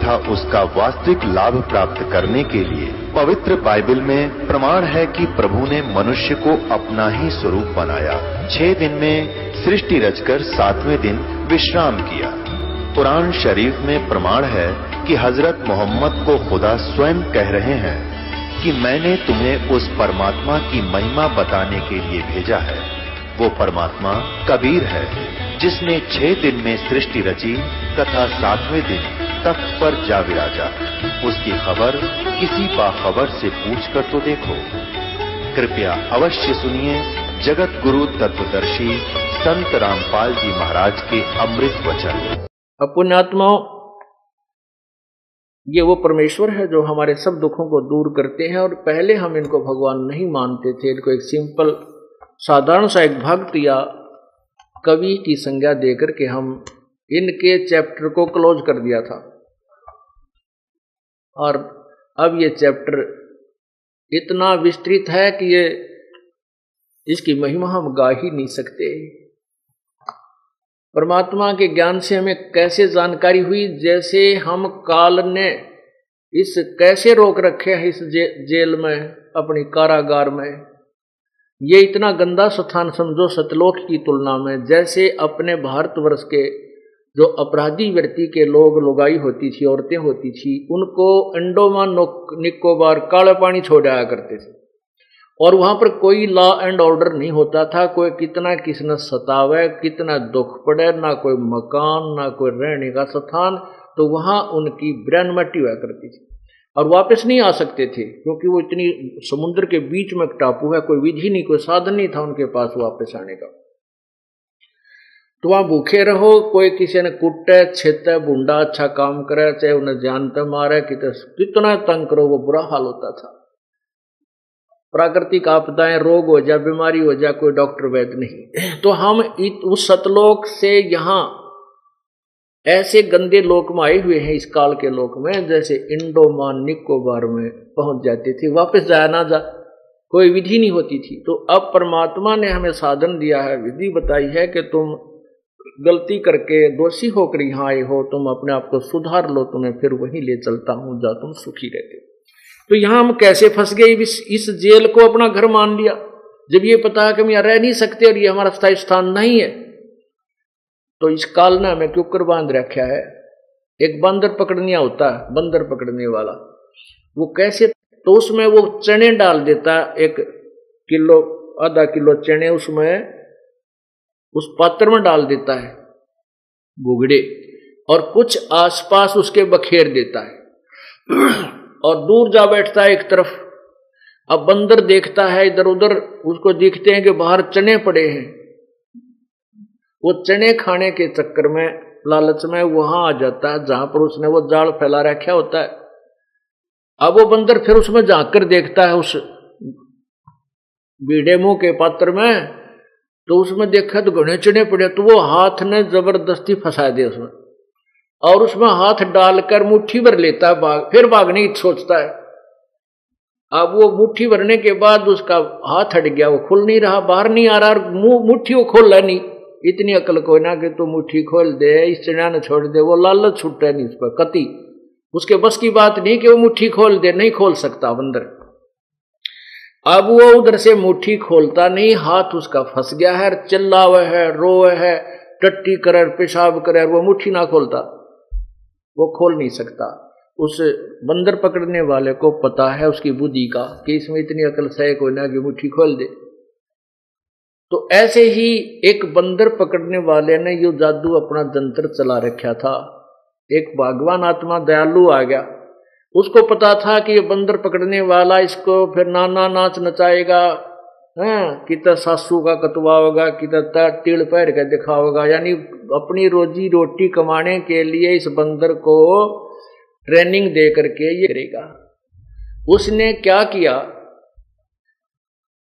तथा उसका वास्तविक लाभ प्राप्त करने के लिए पवित्र बाइबल में प्रमाण है कि प्रभु ने मनुष्य को अपना ही स्वरूप बनाया। 6 दिन में सृष्टि रचकर 7वें दिन विश्राम किया। कुरान शरीफ में प्रमाण है कि हजरत मोहम्मद को खुदा स्वयं कह रहे हैं कि मैंने तुम्हें उस परमात्मा की महिमा बताने के लिए भेजा है। वो परमात्मा कबीर है जिसने 6 दिन में सृष्टि रची तथा 7वें दिन तख्त पर जा विराजा। उसकी खबर किसी बाखबर से पूछकर तो देखो। कृपया अवश्य सुनिए जगत गुरु तत्वदर्शी संत रामपाल जी महाराज के अमृत वचन। पुण्यात्माओं, ये वो परमेश्वर है जो हमारे सब दुखों को दूर करते हैं। और पहले हम इनको भगवान नहीं मानते थे, इनको एक सिंपल साधारण सा एक भक्त या कवि की संज्ञा देकर के हम इनके चैप्टर को क्लोज कर दिया था। और अब ये चैप्टर इतना विस्तृत है कि ये इसकी महिमा हम गा ही नहीं सकते। परमात्मा के ज्ञान से हमें कैसे जानकारी हुई, जैसे हम काल ने इस कैसे रोक रखे है इस जेल में, अपनी कारागार में। ये इतना गंदा स्थान समझो सतलोक की तुलना में। जैसे अपने भारतवर्ष के जो अपराधी व्यक्ति के लोग, लुगाई होती थी, औरतें होती थी, उनको अंडोमान निकोबार काले पानी छोड़ आया करते थे और वहां पर कोई लॉ एंड ऑर्डर नहीं होता था। कोई कितना किसने सतावे, कितना दुख पड़े, ना कोई मकान ना कोई रहने का स्थान, तो वहां उनकी ब्रेन मट्टी हुआ करती थी और वापस नहीं आ सकते थे क्योंकि वो इतनी समुद्र के बीच में टापू है, कोई विधि नहीं, कोई साधन नहीं था उनके पास वापस आने का। तो वहां भूखे रहो, कोई किसी ने कुटे छेते बुंडा अच्छा काम करे, चाहे उन्हें जानते मारे, कितना तंग करो, वो बुरा हाल होता था। प्राकृतिक आपदाएं, रोग हो जाए, बीमारी हो जाए, कोई डॉक्टर वैद्य नहीं। तो हम उस सतलोक से यहाँ ऐसे गंदे लोक में आए हुए हैं, इस काल के लोक में, जैसे इंडोमान निकोबार में पहुंच जाते थे। वापस जाया ना जा, कोई विधि नहीं होती थी। तो अब परमात्मा ने हमें साधन दिया है, विधि बताई है कि तुम गलती करके दोषी होकर यहाँ आए हो, तुम अपने आप को सुधार लो, तुम्हें फिर वहीं ले चलता हूं जहाँ तुम सुखी रहते। तो यहां हम कैसे फंस गए, इस जेल को अपना घर मान लिया, जब ये पता है कि हम यहाँ रह नहीं सकते और ये हमारा स्थायी स्थान नहीं है। तो इस काल ने हमें क्यों कर बांध रखा है। एक बंदर पकड़निया होता है, बंदर पकड़ने वाला, वो कैसे, तो उसमें वो चने डाल देता है, 1 किलो आधा किलो चने उसमें उस पात्र में डाल देता है गुगड़े, और कुछ आसपास उसके बखेर देता है और दूर जा बैठता है एक तरफ। अब बंदर देखता है इधर उधर, उसको दिखते हैं कि बाहर चने पड़े हैं। वो चने खाने के चक्कर में, लालच में वहां आ जाता है जहां पर उसने वो जाल फैला रखा होता है। अब वो बंदर फिर उसमें झांक कर देखता है उस बीड़े मुंह के पात्र में, तो उसमें देखा तो घने चने पड़े। तो वो हाथ ने जबरदस्ती फंसा दिया उसमें और उसमें हाथ डालकर मुट्ठी भर लेता है, फिर भागने की सोचता है। अब वो मुट्ठी भरने के बाद उसका हाथ हट गया, वो खुल नहीं रहा, बाहर नहीं आ रहा, मुट्ठी वो खोल नहीं। इतनी अकल कोई ना कि तू मुट्ठी खोल दे, इस चना ने छोड़ दे, वो लालच छूटा नहीं उस पर कति, उसके बस की बात नहीं कि वो मुट्ठी खोल दे, नहीं खोल सकता बंदर। अब वो उधर से मुट्ठी खोलता नहीं, हाथ उसका फंस गया है, चिल्लावे है, रोए है, टट्टी करे, पेशाब करे, वो मुट्ठी ना खोलता, वो खोल नहीं सकता। उस बंदर पकड़ने वाले को पता है उसकी बुद्धि का कि इसमें इतनी अकल सही कोई ना कि मुट्ठी खोल दे। तो ऐसे ही एक बंदर पकड़ने वाले ने यो जादू अपना जंतर चला रखा था। एक भगवान आत्मा दयालु आ गया, उसको पता था कि ये बंदर पकड़ने वाला इसको फिर नाना नाच नचाएगा, कितना सासू का कतवा होगा, कितना टीड़ पैर का दिखाओगा, यानी अपनी रोजी रोटी कमाने के लिए इस बंदर को ट्रेनिंग दे करके ये करेगा। उसने क्या किया,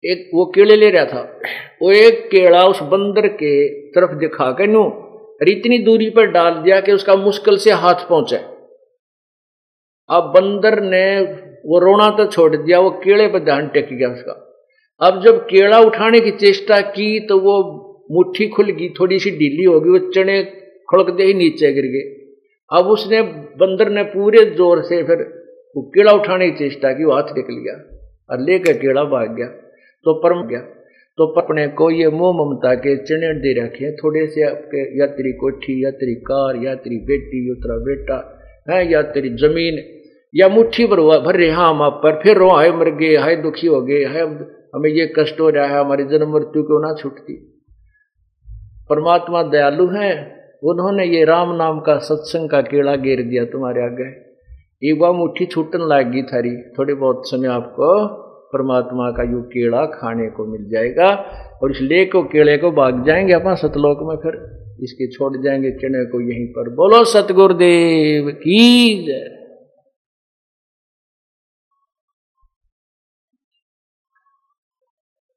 एक वो केले ले रहा था, वो एक केला उस बंदर के तरफ दिखा कर नो और इतनी दूरी पर डाल दिया कि उसका मुश्किल से हाथ पहुंचे। अब बंदर ने वो रोना तो छोड़ दिया, वो केले पर ध्यान टेक गया उसका। अब जब केला उठाने की चेष्टा की तो वो मुट्ठी खुल गई, थोड़ी सी ढीली होगी, वो चने खुड़क दे ही नीचे गिर गए। अब उसने बंदर ने पूरे जोर से फिर केड़ा उठाने की चेष्टा की, वो हाथ निकल गया और लेकर केड़ा भाग गया। तो अपने को ये मोह ममता के चिन्ह दे रखे, थोड़े से आपके या तेरी कोठी या तेरी कार या तेरी बेटी या तेरा बेटा है या तेरी जमीन या मुट्ठी भर रहे हम आप पर, फिर रो हाय मर गए, हाय दुखी हो गए, हाय हमें ये कष्ट हो रहा है, हमारी जन्म मृत्यु क्यों ना छूटती। परमात्मा दयालु है, उन्होंने ये राम नाम का सत्संग का केड़ा गिर दिया तुम्हारे आगे। एक बार मुट्ठी छूटन लागी थारी, थोड़े बहुत समय आपको परमात्मा का यू केड़ा खाने को मिल जाएगा और इस ले को केड़े को भाग जाएंगे अपन सतलोक में, फिर इसके छोड़ जाएंगे चने को यहीं पर। बोलो सतगुरुदेव की जय।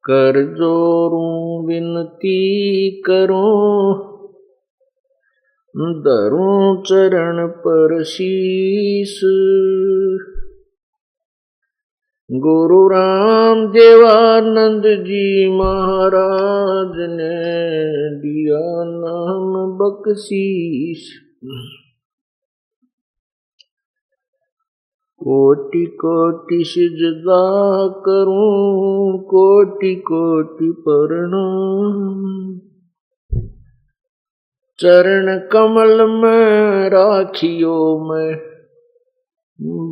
कर जोरूं विनती करूं, धरूं चरण पर शीस, गुरु राम देवानंद जी महाराज ने दिया नाम बख्शीश। कोटि कोटि सिजदा करूं, कोटि कोटि प्रणाम, चरण कमल में राखियो मैं,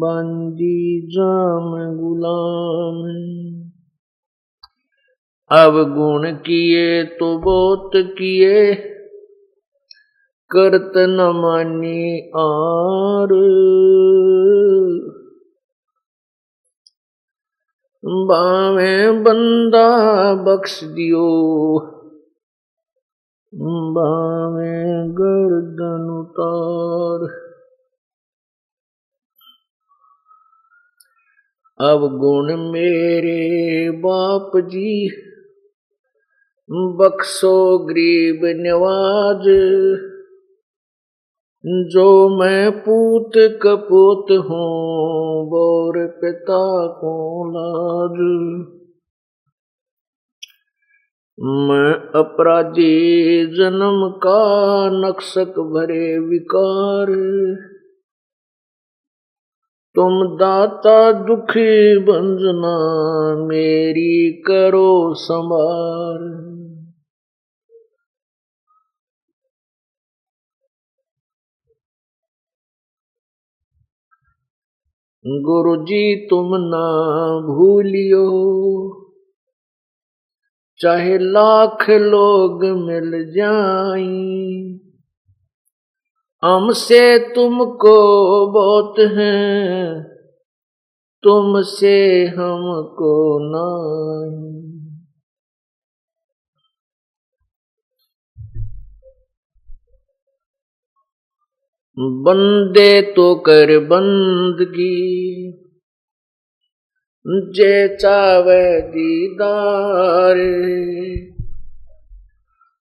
बांदी जाम गुलाम। अब गुण किए तो बहुत किए, करत न मानी आर, बावे बंदा बख्श दियो, बावे गर्दन उतार। अब गुण मेरे बाप जी, बख्शो गरीब नवाज, जो मैं पूत कपूत हूँ बोर पिता को लाज। मैं अपराधी जन्म का नक्शक भरे विकार, तुम दाता दुखी बंजना मेरी करो संभार। गुरु जी तुम ना भूलियो, चाहे लाख लोग मिल जाएं, हमसे तुमको बहुत हैं, तुमसे हमको नहीं। बंदे तो कर बंदगी, जे चावे दीदार,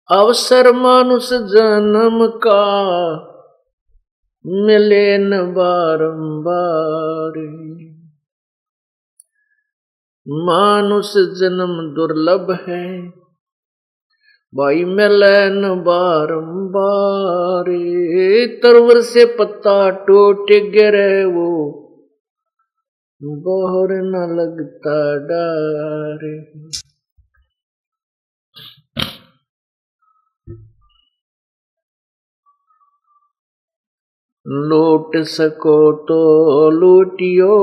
अवसर मानुष जन्म का मिले न बारंबार। मानुष जन्म दुर्लभ है, भाई मिले न बारंबार। तरवर से पत्ता टूट गिरे वो बोहर न लगता डार। लूट सको तो लूटियो,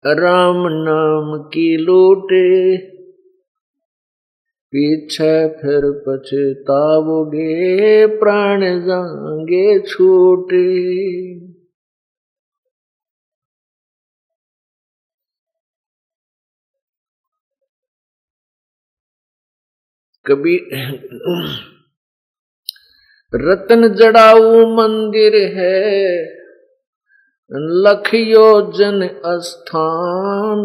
राम नाम की लूट, पीछे फिर पछताओगे प्राण जाएंगे छूट। कभी रतन जड़ाऊ मंदिर है, लख योजन स्थान,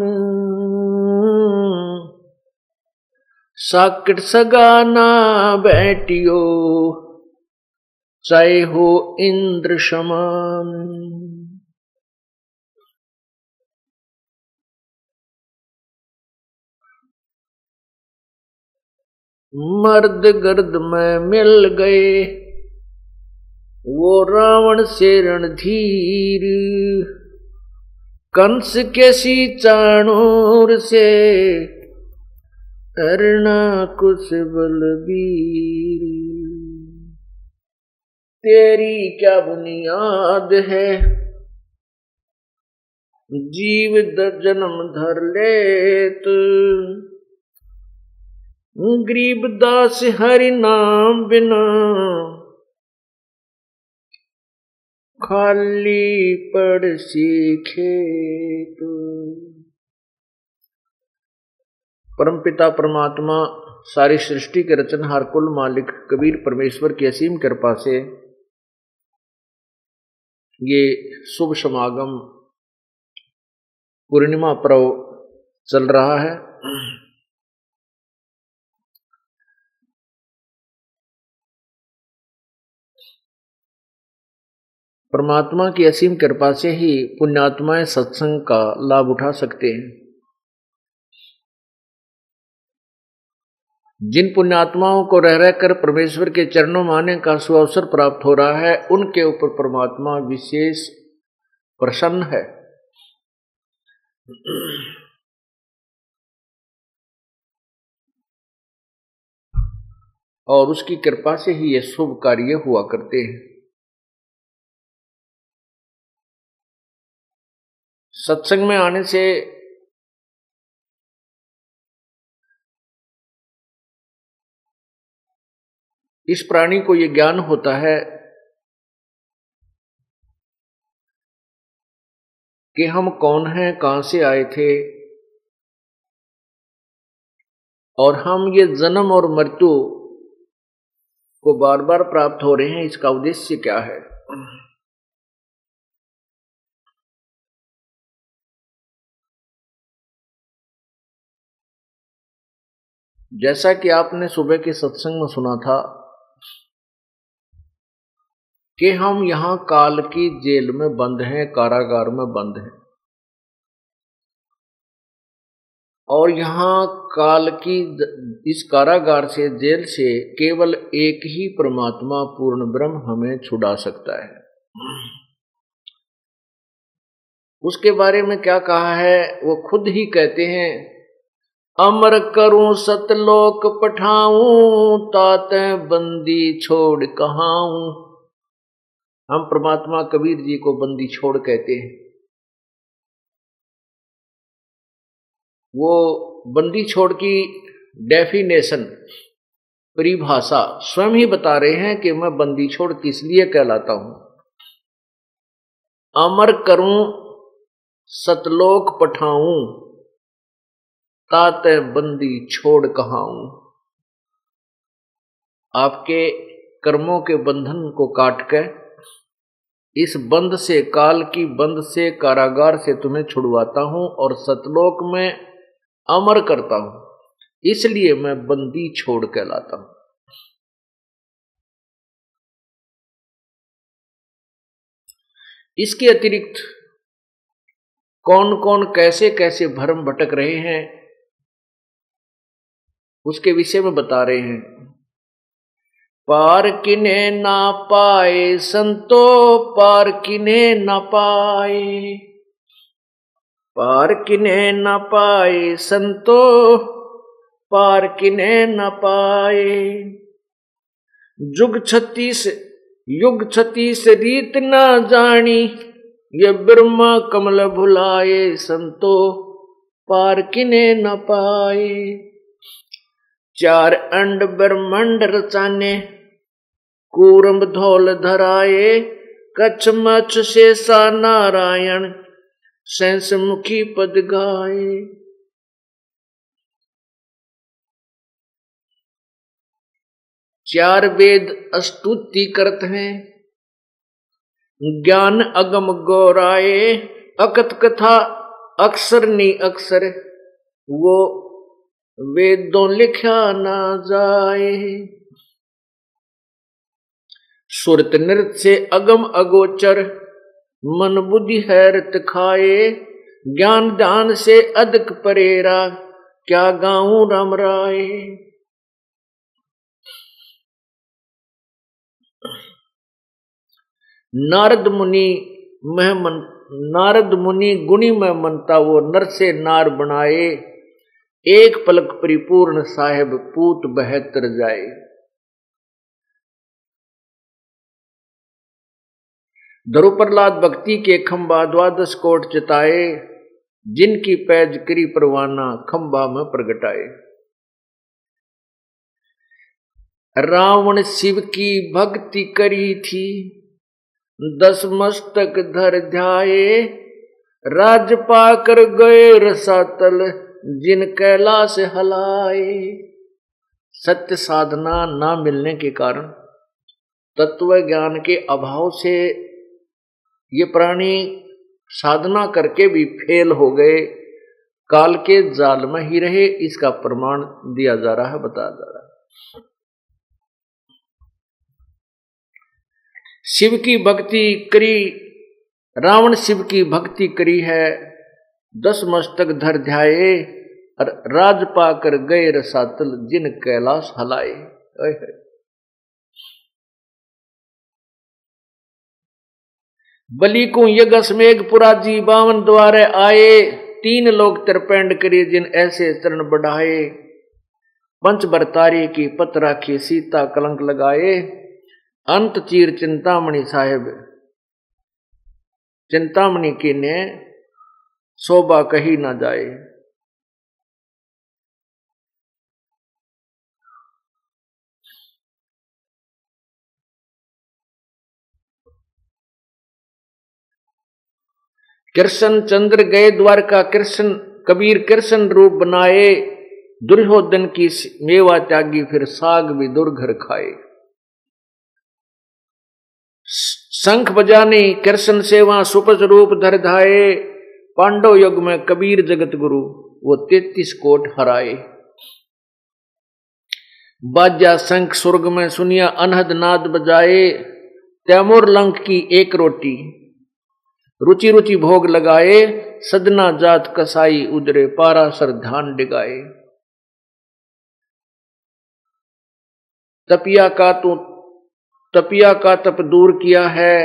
साकट सगाना बैठियो चाहे हो इंद्र समान। मर्द गर्द में मिल गए, वो रावण से रणधीर, कंस के सी चाणूर से, हरणाकुश बलबीर। तेरी क्या बुनियाद है, जीव जन्म धर लेत, गरीबदास हरि नाम बिना, खाली पड़ सीखे तो। परमपिता परमात्मा सारी सृष्टि के रचनहार कुल मालिक कबीर परमेश्वर की असीम कृपा से ये शुभ समागम पूर्णिमा पर्व चल रहा है। परमात्मा की असीम कृपा से ही पुण्यात्माएं सत्संग का लाभ उठा सकते हैं। जिन पुण्यात्माओं को रह रहकर परमेश्वर के चरणों में आने का सुअवसर प्राप्त हो रहा है, उनके ऊपर परमात्मा विशेष प्रसन्न है। और उसकी कृपा से ही ये शुभ कार्य हुआ करते हैं। सत्संग में आने से इस प्राणी को ये ज्ञान होता है कि हम कौन हैं, कहां से आए थे, और हम ये जन्म और मृत्यु को बार बार प्राप्त हो रहे हैं, इसका उद्देश्य क्या है। जैसा कि आपने सुबह के सत्संग में सुना था कि हम यहां काल की जेल में बंद हैं, कारागार में बंद हैं, और यहां काल की इस कारागार से, जेल से केवल एक ही परमात्मा पूर्ण ब्रह्म हमें छुड़ा सकता है। उसके बारे में क्या कहा है, वो खुद ही कहते हैं, अमर करूं सतलोक पठाऊं, ताते बंदी छोड़ कहाऊं। हम परमात्मा कबीर जी को बंदी छोड़ कहते हैं। वो बंदी छोड़ की डेफिनेशन, परिभाषा स्वयं ही बता रहे हैं कि मैं बंदी छोड़ किस लिए कहलाता हूं। अमर करूं सतलोक पठाऊं, ताते बंदी छोड़ कहाऊं। आपके कर्मों के बंधन को काट के इस बंद से, काल की बंद से, कारागार से तुम्हें छुड़वाता हूं और सतलोक में अमर करता हूं, इसलिए मैं बंदी छोड़ कहलाता हूं। इसके अतिरिक्त कौन कौन कैसे कैसे भ्रम भटक रहे हैं, उसके विषय में बता रहे हैं। पार किने ना पाए संतो, पार किने ना पाए, पार किने न पाए संतो, पार किने न पाए। युग 36 रीत न जानी, ये ब्रह्मा कमल भुलाए संतो, पार किने न पाए। 4 अंड ब्रह्मांड रचाने, कूरम धौल धराए, कच्छ मच्छ शेषा नारायण, सैंस मुखी पद गाए। 4 वेद स्तुति करत हैं, ज्ञान अगम गौराए, अकथ कथा अक्षर नी अक्षर, वो वेदों लिखा ना जाए। सुरत नृत से अगम अगोचर, मन बुद्धि हैरत खाए, ज्ञान ध्यान से अधिक परेरा, क्या गाऊं राम राय। नारद मुनि गुणी में मनता वो नर से नार बनाए, एक पलक परिपूर्ण साहेब पूत बहतर जाए। धरु प्रहलाद भक्ति के खंबा द्वादश कोट चिताए, जिनकी पैज करी परवाना खंबा में प्रगटाए। रावण शिव की भक्ति करी थी, 10 मस्तक धर ध्याये, राज पाकर गए रसातल, जिन कैलाश हलाए। सत्य साधना ना मिलने के कारण, तत्व ज्ञान के अभाव से ये प्राणी साधना करके भी फेल हो गए, काल के जाल में ही रहे। इसका प्रमाण दिया जा रहा है, बताया जा रहा है। शिव की भक्ति करी, रावण शिव की भक्ति करी है, 10 मस्तक धर ध्याये, राज पाकर गए रसातल, जिन कैलाश हलाए। बलि को यज्ञ मेघ पुराजी, 52 द्वारे आए, 3 लोग त्रिपेंड करिए, जिन ऐसे चरण बढ़ाए। पंच बरतारी की पत राखी, सीता कलंक लगाए, अंत चीर चिंतामणि साहेब, चिंतामणि की ने शोभा कही ना जाए। कृष्ण चंद्र गए द्वारका, कृष्ण कबीर कृष्ण रूप बनाए, दुर्योधन की मेवा त्यागी, फिर साग भी दुर्घर खाए। शंख बजाने कृष्ण सेवा, सुपच रूप धर धाये, पांडव युग में कबीर जगत गुरु, वो 33 कोट हराए। बाजा शंख स्वर्ग में सुनिया, अनहद नाद बजाए, तैमूर लंक की एक रोटी, रुचि रुचि भोग लगाए, सदना जात कसाई उदरे, पारासर ध्यान डिगाए। तपिया का तप दूर किया है,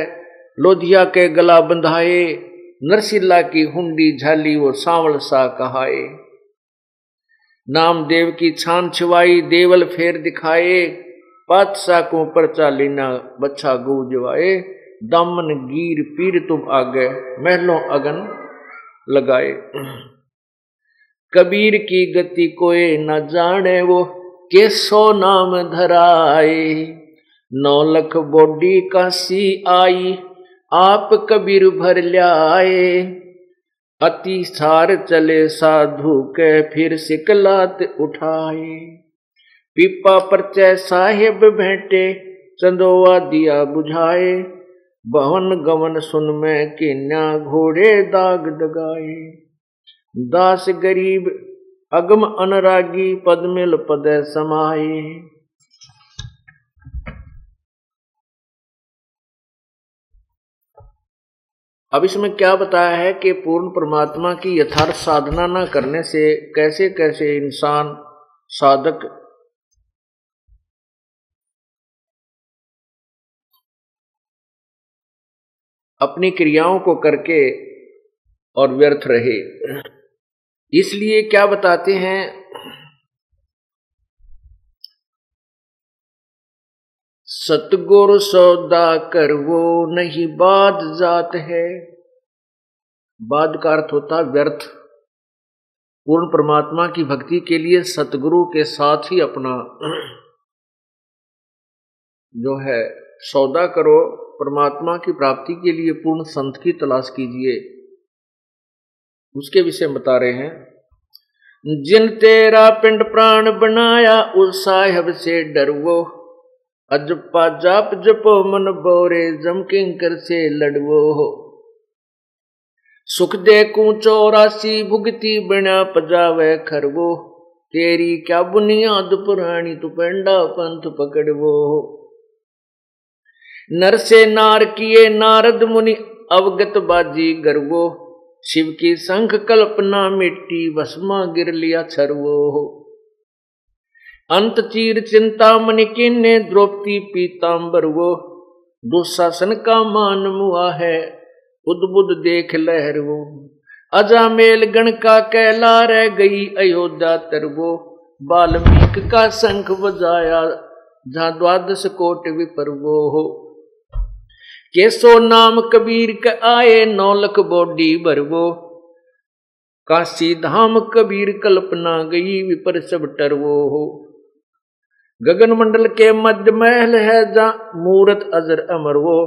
लोधिया के गला बंधाए, नरसिल्ला की हुंडी झाली, वो सांवल सा कहाए। नामदेव की छान छिवाई, देवल फेर दिखाए, पातशाह को परचा लेना, बच्चा गूंजवाए। दामन गीर पीर तुम आगे, महलों अगन लगाए। कबीर की गति कोई न जाने, वो केसो नाम धराए। 9 लाख बोडी काशी आई, आप कबीर भर ल्याए। अति सार चले साधु के, फिर सिकलात उठाए। पीपा परचय साहेब भेंटे, चंदोवा दिया बुझाए। भवन गमन सुन में किन्या, घोड़े दाग दगाए। दास गरीब अगम अनरागी, पद मिल पद समाये। अब इसमें क्या बताया है कि पूर्ण परमात्मा की यथार्थ साधना न करने से कैसे कैसे इंसान साधक अपनी क्रियाओं को करके और व्यर्थ रहे। इसलिए क्या बताते हैं, सतगुरु सौदा कर वो नहीं बाद जात है। बाद का अर्थ होता व्यर्थ। पूर्ण परमात्मा की भक्ति के लिए सतगुरु के साथ ही अपना जो है सौदा करो। परमात्मा की प्राप्ति के लिए पूर्ण संत की तलाश कीजिए। उसके विषय में बता रहे हैं, जिन तेरा पिंड प्राण बनाया, उस साहिब से डरवो। अजपा जाप जपो मन बोरे, जम किंकर से लड़वो। सुख दे कू 84 भुगती, बिना पजावे खरवो। तेरी क्या बुनियाद पुरानी, तू पेंडा पंथ पकड़वो। नर से नार किए नारद मुनि, अवगत बाजी गर्वो। शिव की संख कल्पना मिट्टी, भस्मा गिर लिया छरवो। अंत चीर चिंतामणि किन्ने, द्रौपदी पीतांबर वो। दुशासन का मान मुआ है, उद्बुद्ध देख लहर वो। अजामेल गण का कहला रह गई अयोध्या तरवो। वाल्मीकि का शंख बजाया जहां द्वादश कोट विपर्वो हो। केसो नाम कबीर के आए 9 लाख बॉडी भरवो। काशी धाम कबीर कल्पना गई विपर सब टरवो हो। गगन मंडल के मध्य महल है जहां मूरत अजर अमर वो।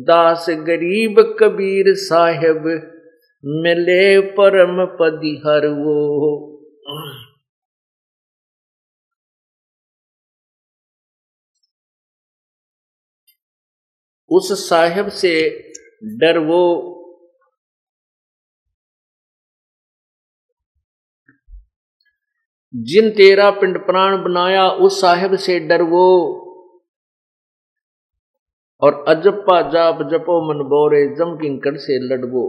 दास गरीब कबीर साहेब मिले परम पदी हर वो। उस साहेब से डर वो जिन तेरा पिंड प्राण बनाया, उस साहेब से डर वो। और अजप्पा जाप जपो मन बोरे, जम किंकड़ से लड़वो।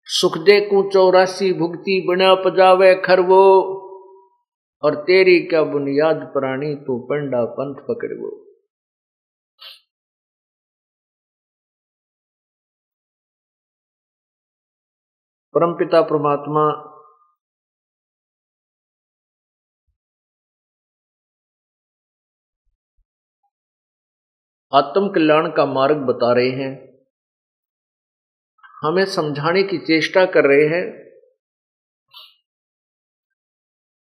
सुखदे को 84 भुगती बना पजावे खरवो। और तेरी क्या बुनियाद प्राणी, तू पंडा पंथ पकड़वो। परमपिता परमात्मा आत्म कल्याण का मार्ग बता रहे हैं, हमें समझाने की चेष्टा कर रहे हैं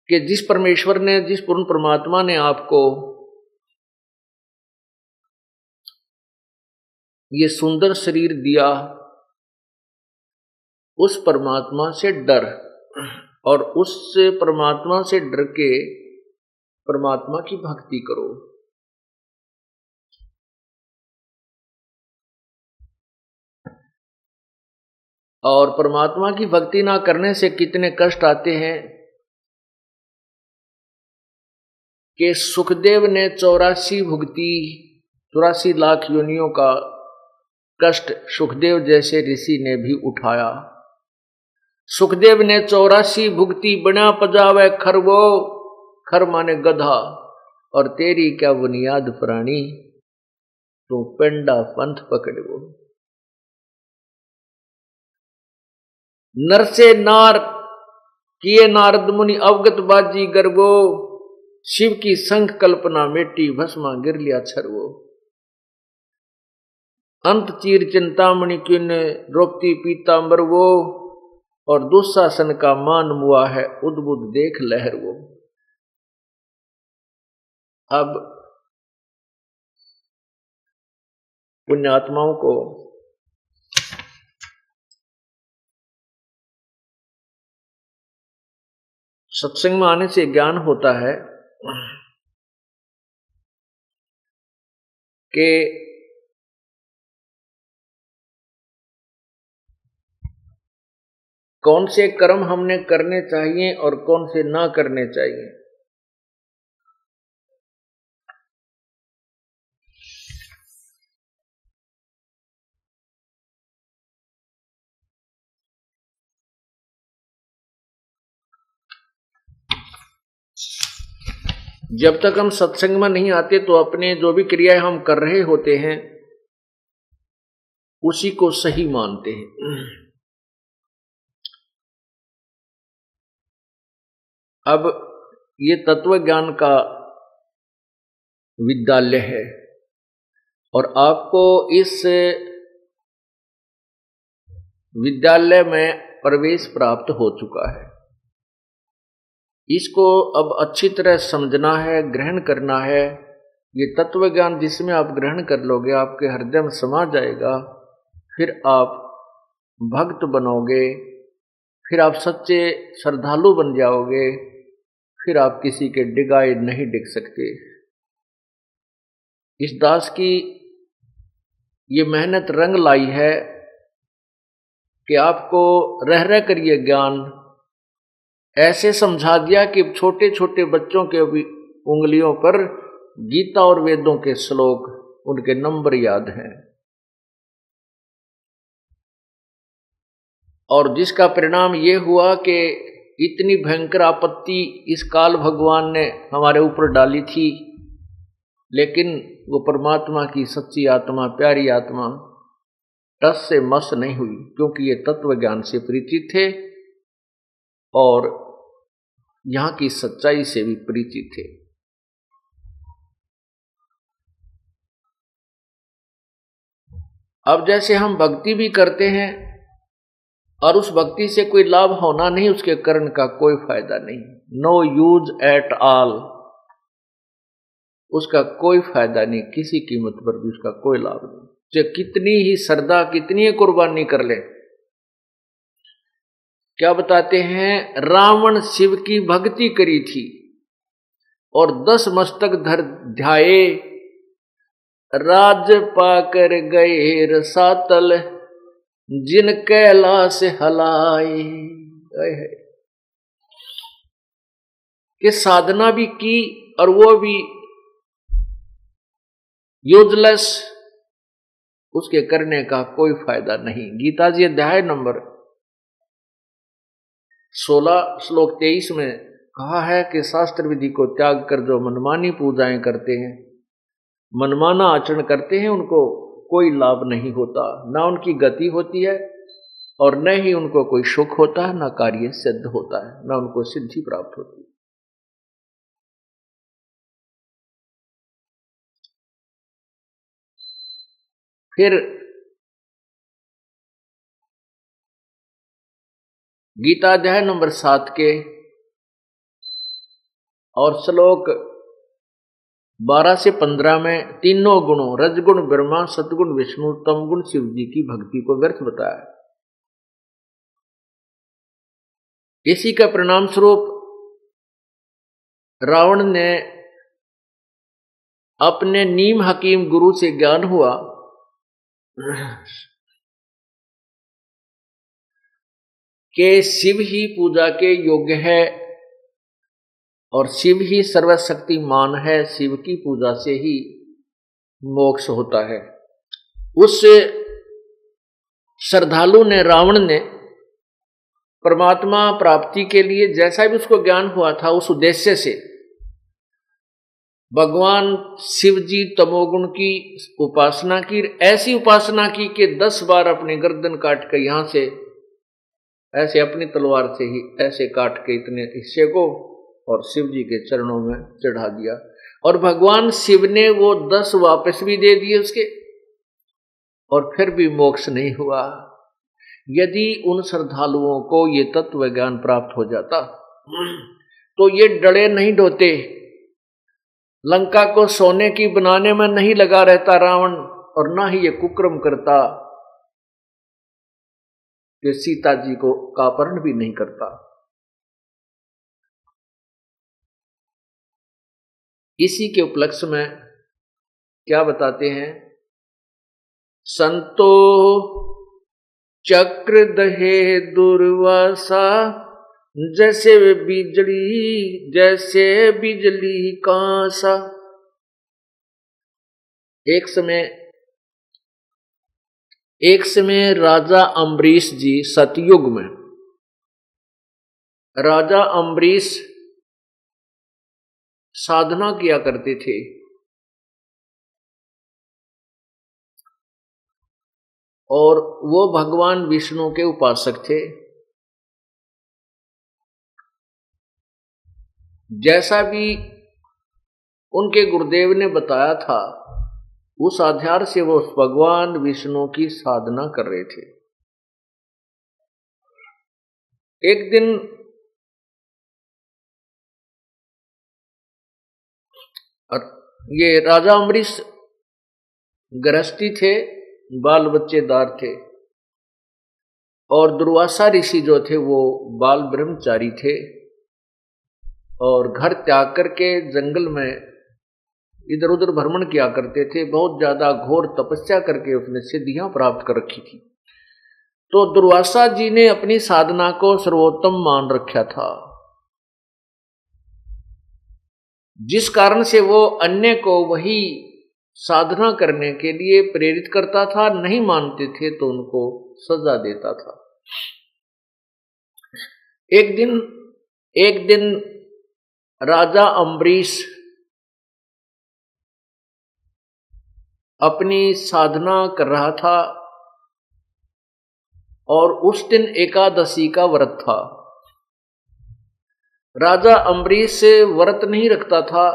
कि जिस परमेश्वर ने, जिस पूर्ण परमात्मा ने आपको ये सुंदर शरीर दिया, उस परमात्मा से डर और उस परमात्मा से डर के परमात्मा की भक्ति करो। और परमात्मा की भक्ति ना करने से कितने कष्ट आते हैं कि सुखदेव ने 84 भुगती, 84 लाख योनियों का कष्ट सुखदेव जैसे ऋषि ने भी उठाया। सुखदेव ने 84 भुगती बना पजावे खरवो। खर माने गधा। और तेरी क्या बुनियाद प्राणी, तो पेंडा पंथ पकड़वो। नर से नार किए नारद मुनि अवगत बाजी गर्वो। शिव की संख कल्पना मेटी भस्मा गिर लिया छरवो। अंत चीर चिंतामणि किन रोपती पीतांबर वो। और दुशासन का मान मुआ है, उद्बुद्ध देख लहर वो। अब पुण्यात्माओं को सत्संग में आने से ज्ञान होता है कि कौन से कर्म हमने करने चाहिए और कौन से ना करने चाहिए। जब तक हम सत्संग में नहीं आते तो अपने जो भी क्रियाएं हम कर रहे होते हैं उसी को सही मानते हैं। अब ये तत्व ज्ञान का विद्यालय है और आपको इस विद्यालय में प्रवेश प्राप्त हो चुका है। इसको अब अच्छी तरह समझना है, ग्रहण करना है। ये तत्व ज्ञान जिसमें आप ग्रहण कर लोगे, आपके हृदय में समा जाएगा, फिर आप भक्त बनोगे, फिर आप सच्चे श्रद्धालु बन जाओगे, फिर आप किसी के डिगाए नहीं डिग सकते। इस दास की ये मेहनत रंग लाई है कि आपको रह रह कर ये ज्ञान ऐसे समझा दिया कि छोटे छोटे बच्चों के उंगलियों पर गीता और वेदों के श्लोक, उनके नंबर याद हैं। और जिसका परिणाम ये हुआ कि इतनी भयंकर आपत्ति इस काल भगवान ने हमारे ऊपर डाली थी, लेकिन वो परमात्मा की सच्ची आत्मा, प्यारी आत्मा टस से मस नहीं हुई, क्योंकि ये तत्व ज्ञान से परिचित थे और यहाँ की सच्चाई से भी परिचित थे। अब जैसे हम भक्ति भी करते हैं और उस भक्ति से कोई लाभ होना नहीं, उसके करने का कोई फायदा नहीं, नो यूज एट ऑल, उसका कोई फायदा नहीं, किसी कीमत पर भी उसका कोई लाभ नहीं। चाहे कितनी ही श्रद्धा, कितनी ही कुर्बानी कर ले। क्या बताते हैं, रावण शिव की भक्ति करी थी और 10 मस्तक धर ध्याये, राज पाकर गए रसातल, जिन कैलाश हलाए। कि साधना भी की और वो भी यूजलेस, उसके करने का कोई फायदा नहीं। गीता जी अध्याय नंबर 16 श्लोक 23 में कहा है कि शास्त्र विधि को त्याग कर जो मनमानी पूजाएं करते हैं, मनमाना आचरण करते हैं, उनको कोई लाभ नहीं होता, ना उनकी गति होती है और न ही उनको कोई सुख होता है, ना कार्य सिद्ध होता है, ना उनको सिद्धि प्राप्त होती है। फिर गीता अध्याय नंबर 7 के और श्लोक 12 से 15 में तीनों गुणों, रजगुण ब्रह्मा, सतगुण विष्णु, तमगुण शिव जी की भक्ति को व्यर्थ बताया। इसी का परिणाम स्वरूप रावण ने अपने नीम हकीम गुरु से ज्ञान हुआ कि शिव ही पूजा के योग्य है और शिव ही सर्वशक्तिमान है, शिव की पूजा से ही मोक्ष होता है। उस श्रद्धालु ने, रावण ने परमात्मा प्राप्ति के लिए जैसा भी उसको ज्ञान हुआ था, उस उद्देश्य से भगवान शिव जी तमोगुण की उपासना की, ऐसी उपासना की कि 10 बार अपनी गर्दन काट के यहां से ऐसे अपनी तलवार से ही ऐसे काट के इतने हिस्से को और शिव जी के चरणों में चढ़ा दिया, और भगवान शिव ने वो 10 वापस भी दे दिए उसके, और फिर भी मोक्ष नहीं हुआ। यदि उन श्रद्धालुओं को ये तत्व ज्ञान प्राप्त हो जाता तो ये डरे नहीं ढोते, लंका को सोने की बनाने में नहीं लगा रहता रावण, और ना ही ये कुक्रम करता कि सीता जी को का अपहरण भी नहीं करता। इसी के उपलक्ष्य में क्या बताते हैं, संतो चक्र दहे दुर्वासा, जैसे बिजली कांसा। एक समय राजा अम्बरीश जी, सतयुग में राजा अम्बरीश साधना किया करते थे, और वो भगवान विष्णु के उपासक थे। जैसा भी उनके गुरुदेव ने बताया था, उस आधार से वो भगवान विष्णु की साधना कर रहे थे। एक दिन ये राजा अम्बरीश गृहस्थी थे, बाल बच्चेदार थे, और दुर्वासा ऋषि जो थे वो बाल ब्रह्मचारी थे, और घर त्याग करके जंगल में इधर उधर भ्रमण किया करते थे। बहुत ज्यादा घोर तपस्या करके उसने सिद्धियां प्राप्त कर रखी थी। तो दुर्वासा जी ने अपनी साधना को सर्वोत्तम मान रखा था, जिस कारण से वो अन्य को वही साधना करने के लिए प्रेरित करता था। नहीं मानते थे तो उनको सजा देता था। एक दिन एक दिन राजा अम्बरीश अपनी साधना कर रहा था और उस दिन एकादशी का व्रत था। राजा अम्बरीश व्रत नहीं रखता था,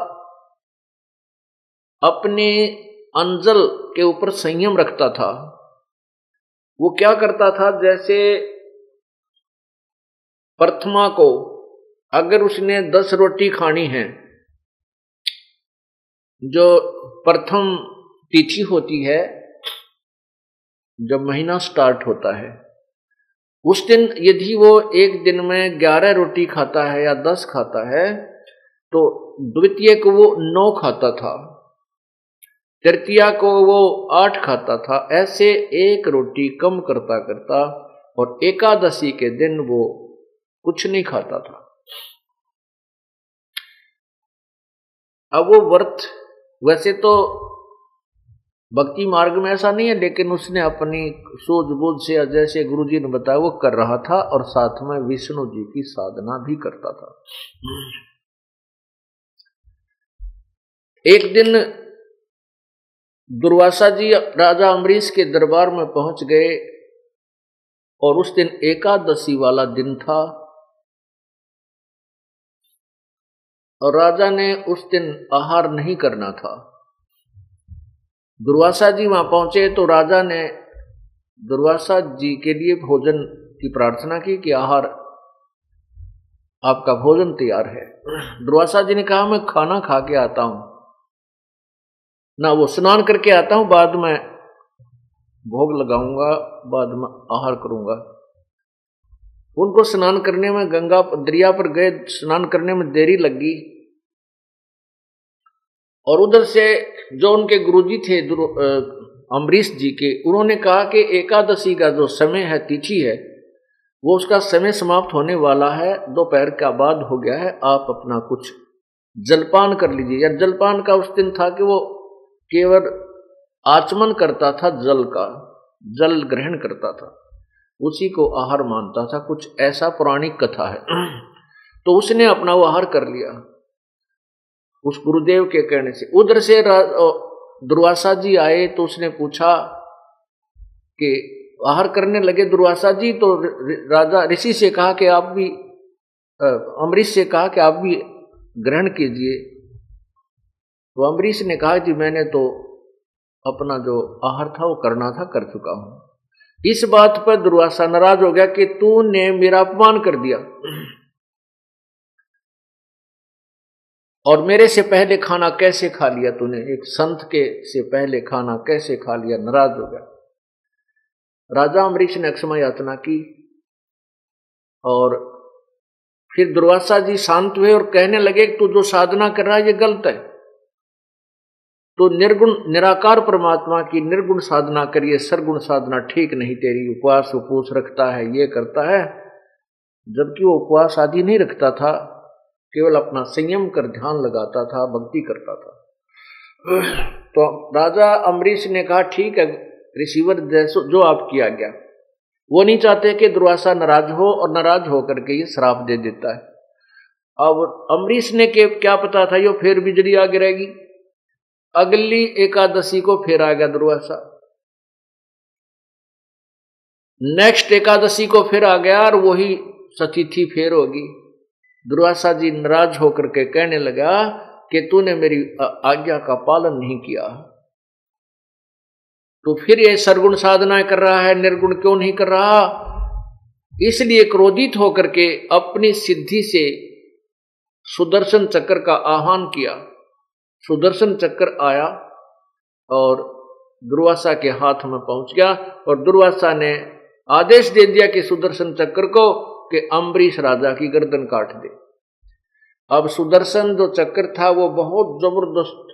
अपने अंजल के ऊपर संयम रखता था। वो क्या करता था, जैसे प्रथमा को अगर उसने 10 रोटी खानी है, जो प्रथम तिथि होती है जब महीना स्टार्ट होता है, उस दिन यदि वो एक दिन में 11 रोटी खाता है या 10 खाता है, तो द्वितीय को वो 9 खाता था, तृतीया को वो 8 खाता था। ऐसे एक रोटी कम करता करता और एकादशी के दिन वो कुछ नहीं खाता था। अब वो व्रत वैसे तो भक्ति मार्ग में ऐसा नहीं है, लेकिन उसने अपनी सूझबूझ से, जैसे गुरुजी ने बताया, वो कर रहा था और साथ में विष्णु जी की साधना भी करता था। एक दिन दुर्वासा जी राजा अम्बरीश के दरबार में पहुंच गए और उस दिन एकादशी वाला दिन था और राजा ने उस दिन आहार नहीं करना था। दुर्वासा जी वहां पहुंचे तो राजा ने दुर्वासा जी के लिए भोजन की प्रार्थना की कि आहार, आपका भोजन तैयार है। दुर्वासा जी ने कहा, मैं खाना खा के आता हूं ना, वो स्नान करके आता हूं, बाद में भोग लगाऊंगा, बाद में आहार करूंगा। उनको स्नान करने में, गंगा दरिया पर गए, स्नान करने में देरी लगी और उधर से जो उनके गुरुजी थे अम्बरीश जी के, उन्होंने कहा कि एकादशी का जो समय है, तिथि है, वो उसका समय समाप्त होने वाला है, दोपहर का बाद हो गया है, आप अपना कुछ जलपान कर लीजिए। या जलपान का उस दिन था कि वो केवल आचमन करता था, जल का, जल ग्रहण करता था, उसी को आहार मानता था, कुछ ऐसा पौराणिक कथा है। तो उसने अपना वो आहार कर लिया उस गुरुदेव के कहने से। उधर से दुर्वासा जी आए तो उसने पूछा कि आहार करने लगे दुर्वासा जी, तो राजा ऋषि से कहा कि आप भी, अम्बरीश से कहा कि आप भी ग्रहण कीजिए। तो अम्बरीश ने कहा कि मैंने तो अपना जो आहार था वो करना था, कर चुका हूं। इस बात पर दुर्वासा नाराज हो गया कि तूने मेरा अपमान कर दिया और मेरे से पहले खाना कैसे खा लिया तूने, एक संत के से पहले खाना कैसे खा लिया। नाराज हो गया। राजा अम्बरीश ने क्षमा याचना की और फिर दुर्वासा जी शांत हुए और कहने लगे कि तू जो साधना कर रहा है ये गलत है, तो निर्गुण निराकार परमात्मा की निर्गुण साधना करिए, सरगुण साधना ठीक नहीं तेरी। उपवास उपवास रखता है, ये करता है, जबकि वो उपवास आदि नहीं रखता था, केवल अपना संयम कर ध्यान लगाता था, भक्ति करता था। तो राजा अम्बरीश ने कहा, ठीक है रिसीवर, जो आपकी आज्ञा। वो नहीं चाहते कि दुर्वासा नाराज हो और नाराज होकर के ये श्राप दे देता है। अब अम्बरीश ने के क्या पता था ये फिर बिजली आ गिरेगी। अगली एकादशी को फिर आ गया दुर्वासा, नेक्स्ट एकादशी को फिर आ गया और वही सतिथि फिर होगी। दुर्वासा जी नाराज होकर के कहने लगा कि तूने मेरी आज्ञा का पालन नहीं किया, तो फिर ये सरगुण साधनाएं कर रहा है, निर्गुण क्यों नहीं कर रहा। इसलिए क्रोधित होकर के अपनी सिद्धि से सुदर्शन चक्र का आह्वान किया। सुदर्शन चक्र आया और दुर्वासा के हाथ में पहुंच गया और दुर्वासा ने आदेश दे दिया कि सुदर्शन चक्र को कि अम्बरीश राजा की गर्दन काट दे। अब सुदर्शन जो चक्र था वो बहुत जबरदस्त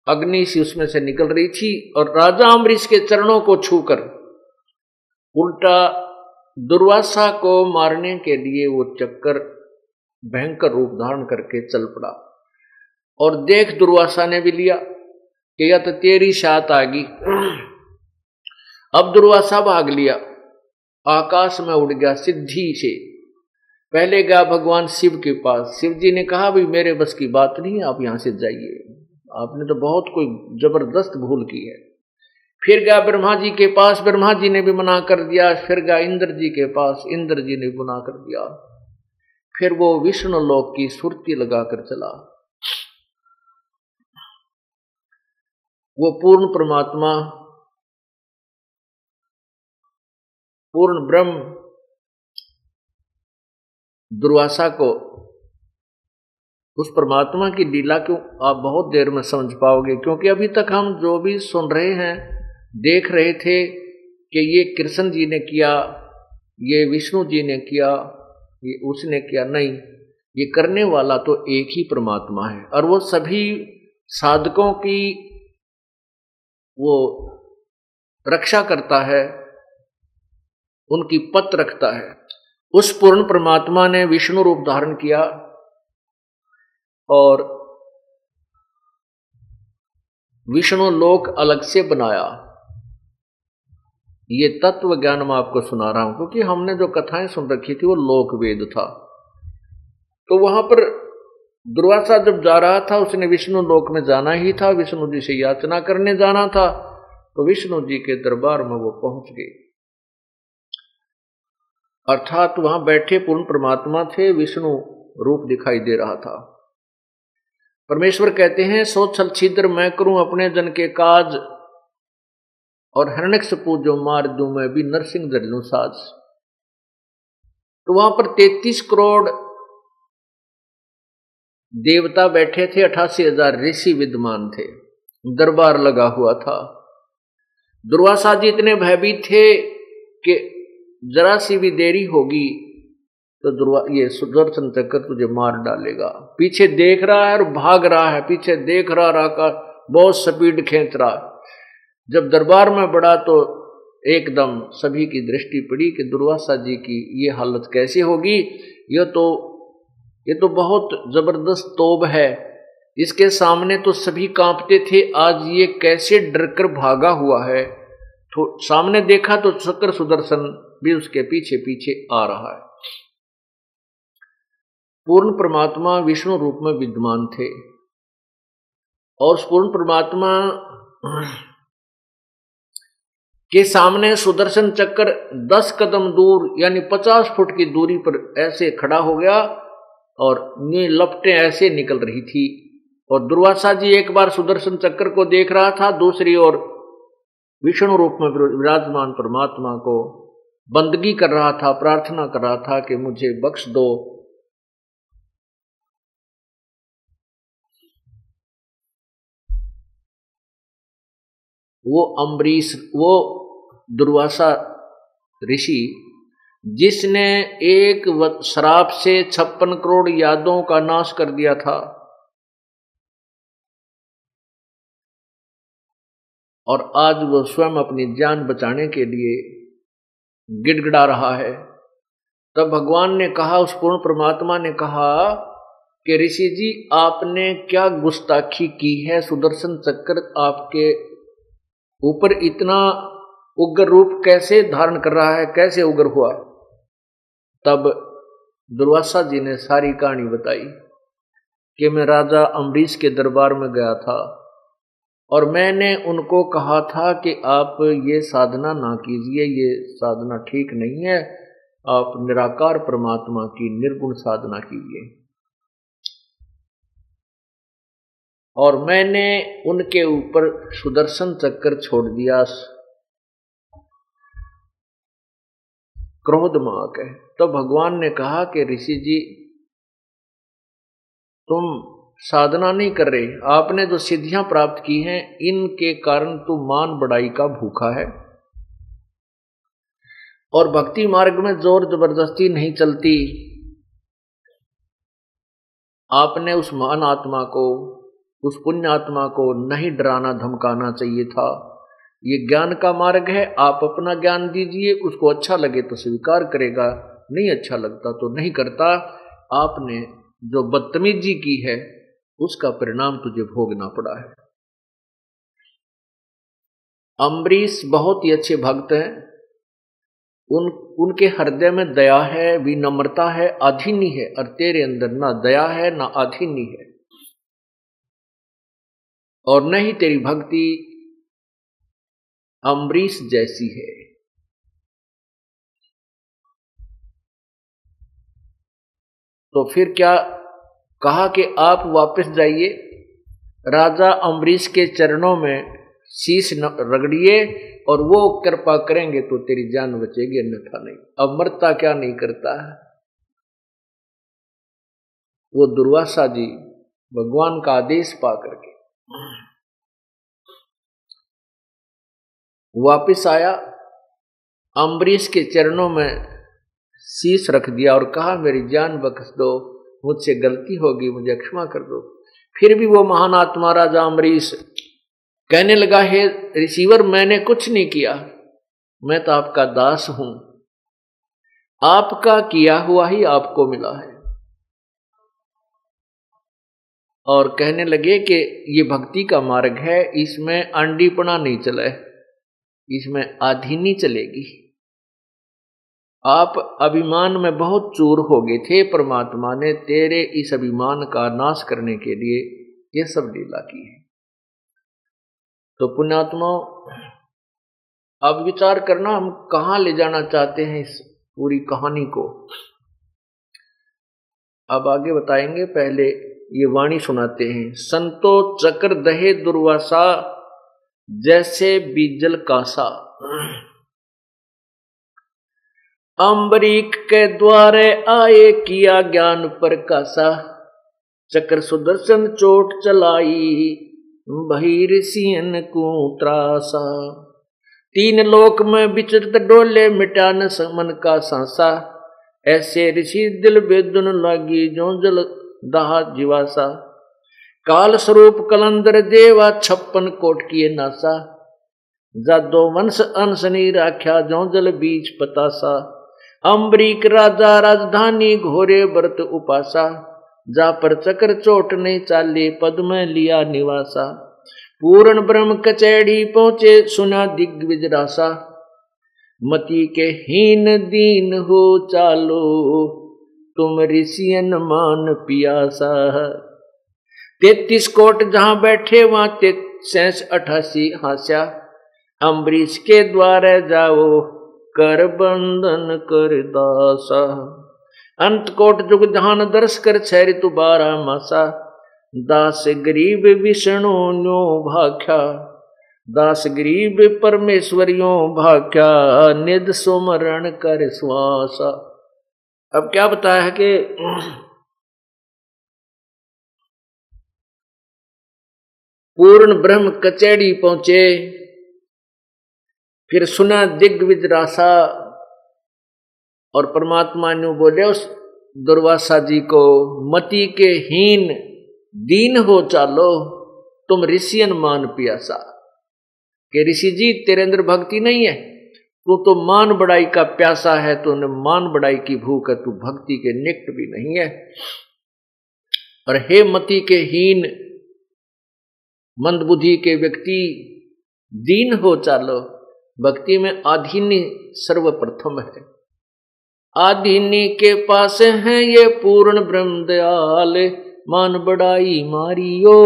अग्नि सी उसमें से निकल रही थी और राजा अम्बरीश के चरणों को छूकर उल्टा दुर्वासा को मारने के लिए वो चक्कर भयंकर रूप धारण करके चल पड़ा। और देख दुर्वासा ने भी लिया कि या तो तेरी शात आ गई। अब दुर्वासा भाग लिया, आकाश में उड़ गया सिद्धि से पहले गया भगवान शिव के पास। शिव जी ने कहा भाई मेरे बस की बात नहीं, आप यहां से जाइए, आपने तो बहुत कोई जबरदस्त भूल की है। फिर गया ब्रह्मा जी के पास, ब्रह्मा जी ने भी मना कर दिया। फिर गया इंद्र जी के पास, इंद्र जी ने भी मना कर दिया। फिर वो विष्णु लोक की सुरती लगाकर चला। वो पूर्ण परमात्मा, पूर्ण ब्रह्म दुर्वासा को, उस परमात्मा की लीला को आप बहुत देर में समझ पाओगे, क्योंकि अभी तक हम जो भी सुन रहे हैं, देख रहे थे कि ये कृष्ण जी ने किया, ये विष्णु जी ने किया, ये उसने किया, नहीं, ये करने वाला तो एक ही परमात्मा है। और वो सभी साधकों की वो रक्षा करता है, उनकी पत रखता है। उस पूर्ण परमात्मा ने विष्णु रूप धारण किया और विष्णु लोक अलग से बनाया। ये तत्व ज्ञान मैं आपको सुना रहा हूं, क्योंकि हमने जो कथाएं सुन रखी थी वो लोक वेद था। तो वहां पर दुर्वासा जब जा रहा था, उसने विष्णु लोक में जाना ही था, विष्णु जी से याचना करने जाना था। तो विष्णु जी के दरबार में वो पहुंच गए, अर्थात वहां बैठे पूर्ण परमात्मा थे, विष्णु रूप दिखाई दे रहा था। परमेश्वर कहते हैं सो छल छिद्र मैं करूं अपने जन के काज, और हिरण्यकशिपु जो मार दूं मैं भी नरसिंह धर लूं साज। तो वहां पर 33 करोड़ देवता बैठे थे, 88,000 ऋषि विद्यमान थे, दरबार लगा हुआ था। दुर्वासा जी इतने भयभीत थे कि जरा सी भी देरी होगी तो ये सुदर्शन चक्र तुझे मार डालेगा। पीछे देख रहा है और भाग रहा है, पीछे देख रहा का बहुत स्पीड खींच रहा है। जब दरबार में बढ़ा तो एकदम सभी की दृष्टि पड़ी कि दुर्वासा जी की ये हालत कैसे होगी। ये तो बहुत जबरदस्त तोब है, इसके सामने तो सभी कांपते थे, आज ये कैसे डरकर भागा हुआ है। तो सामने देखा तो चक्र सुदर्शन भी उसके पीछे पीछे आ रहा है। पूर्ण परमात्मा विष्णु रूप में विद्यमान थे, और उस पूर्ण परमात्मा के सामने सुदर्शन चक्र 10 कदम दूर यानी 50 फुट की दूरी पर ऐसे खड़ा हो गया, और ये लपटें ऐसे निकल रही थी। और दुर्वासा जी एक बार सुदर्शन चक्र को देख रहा था, दूसरी ओर विष्णु रूप में विराजमान परमात्मा को बंदगी कर रहा था, प्रार्थना कर रहा था कि मुझे बख्श दो। वो अम्बरीश, वो दुर्वासा ऋषि जिसने एक श्राप से 56 करोड़ यादों का नाश कर दिया था, और आज वो स्वयं अपनी जान बचाने के लिए गिड़गिड़ा रहा है। तब भगवान ने कहा, उस पूर्ण परमात्मा ने कहा कि ऋषि जी आपने क्या गुस्ताखी की है, सुदर्शन चक्र आपके ऊपर इतना उग्र रूप कैसे धारण कर रहा है, कैसे उग्र हुआ। तब दुर्वासा जी ने सारी कहानी बताई कि मैं राजा अम्बरीश के दरबार में गया था और मैंने उनको कहा था कि आप ये साधना ना कीजिए, ये साधना ठीक नहीं है, आप निराकार परमात्मा की निर्गुण साधना कीजिए। और मैंने उनके ऊपर सुदर्शन चक्र छोड़ दिया क्रोध में आकर। तो भगवान ने कहा कि ऋषि जी तुम साधना नहीं कर रहे, आपने जो सिद्धियां प्राप्त की हैं इनके कारण तू मान बढ़ाई का भूखा है, और भक्ति मार्ग में जोर जबरदस्ती नहीं चलती। आपने उस महान आत्मा को, उस पुण्य आत्मा को नहीं डराना धमकाना चाहिए था। ये ज्ञान का मार्ग है, आप अपना ज्ञान दीजिए, उसको अच्छा लगे तो स्वीकार करेगा, नहीं अच्छा लगता तो नहीं करता। आपने जो बदतमीजी की है उसका परिणाम तुझे भोगना पड़ा है। अम्बरीश बहुत ही अच्छे भक्त हैं, उनके हृदय में दया है, विनम्रता है, आधीनी है, और तेरे अंदर ना दया है ना आधीनी है, और न ही तेरी भक्ति अम्बरीश जैसी है। तो फिर क्या कहा कि आप वापस जाइए, राजा अम्बरीश के चरणों में शीश रगड़िए और वो कृपा करेंगे तो तेरी जान बचेगी, अन्यथा नहीं। अब मरता क्या नहीं करता है। वो दुर्वासा जी भगवान का आदेश पा करके वापिस आया, अम्बरीश के चरणों में शीश रख दिया और कहा मेरी जान बख्श दो, मुझसे गलती होगी, मुझे क्षमा कर दो। फिर भी वो महान आत्मा राजा अम्बरीश कहने लगा, हे रिसीवर, मैंने कुछ नहीं किया, मैं तो आपका दास हूं, आपका किया हुआ ही आपको मिला है। और कहने लगे कि ये भक्ति का मार्ग है, इसमें अंडीपना नहीं चला है, इसमें आधीनी चलेगी। आप अभिमान में बहुत चूर हो गए थे, परमात्मा ने तेरे इस अभिमान का नाश करने के लिए ये सब लीला की है। तो पुण्यात्मा, अब विचार करना हम कहाँ ले जाना चाहते हैं इस पूरी कहानी को। अब आगे बताएंगे, पहले ये वाणी सुनाते हैं। संतो चक्र दहे दुर्वासा, जैसे बीजल कासा, अम्बरीक के द्वारे आए किया ज्ञान प्रकाशा, चक्र सुदर्शन चोट चलाई भई ऋषियन को त्रासा, तीन लोक में विचरत डोले मिटा न मन का सांसा, ऐसे ऋषि दिल बेदुन लागी जो जल दहा जीवासा, काल स्वरूप कलंदर देवा 56 कोट किए नासा, जादो वंश अनसनी राख्या जो जल बीच पतासा, अम्बरीक राजा राजधानी घोरे व्रत उपासा, जा पर चक्र चोट नहीं चाली पद में लिया निवासा, पूर्ण ब्रह्म कचैड़ी पहुंचे सुना दिग्विज रासा, मति के हीन दीन हो चालो तुम ऋषियन मान पियासा, 33 कोट जहां बैठे वहां 88 हास्या, अम्बरीश के द्वारे जाओ कर बंधन कर दासा, अंत कोट जुग जहान दर्श कर 6 ऋतु 12 मासा, दास गरीब विष्णु न्यो भाख्या, दास गरीब परमेश्वरियों भाख्या, निध सुमरण कर श्वासा। अब क्या बताया है कि पूर्ण ब्रह्म कचैड़ी पहुंचे, फिर सुना दिग्विज रासा, और परमात्मा ने बोले उस दुर्वासा जी को, मति के हीन दीन हो चालो तुम ऋषियन मान पियासा, कि ऋषि जी तेरे अंदर भक्ति नहीं है, तू तो मान बढ़ाई का प्यासा है, तूने मान बढ़ाई की भूख है, तू भक्ति के निकट भी नहीं है। और हे मति के हीन मंदबुद्धि के व्यक्ति, दीन हो चालो, भक्ति में आधीनी सर्वप्रथम है, आधीनी के पास है ये पूर्ण ब्रह्म दयाल, मान बढ़ाई मारियो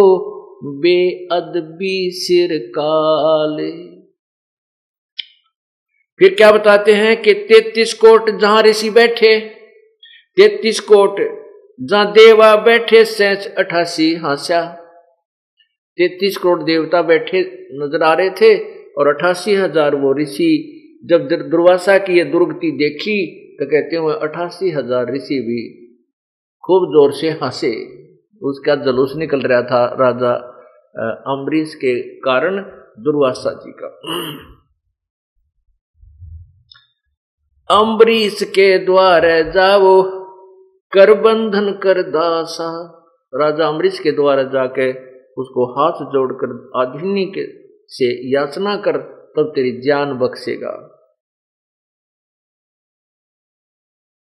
बेअदबी सिर काले। फिर क्या बताते हैं कि 33 कोट जहां ऋषि बैठे, 33 कोट जहां देवा बैठे 88 हास्या, 33 करोड़ देवता बैठे नजर आ रहे थे और 88,000 वो ऋषि। जब दुर्वासा की ये दुर्गति देखी तो कहते हुए 88,000 ऋषि भी खूब जोर से हंसे, उसका जुलूस निकल रहा था राजा अम्बरीश के कारण दुर्वासा जी का। अम्बरीश के द्वारे जाओ कर बंधन कर दासा, राजा अम्बरीश के द्वारा जाके उसको हाथ जोड़कर आधीनी के से याचना कर, तब तेरी जान बख्शेगा।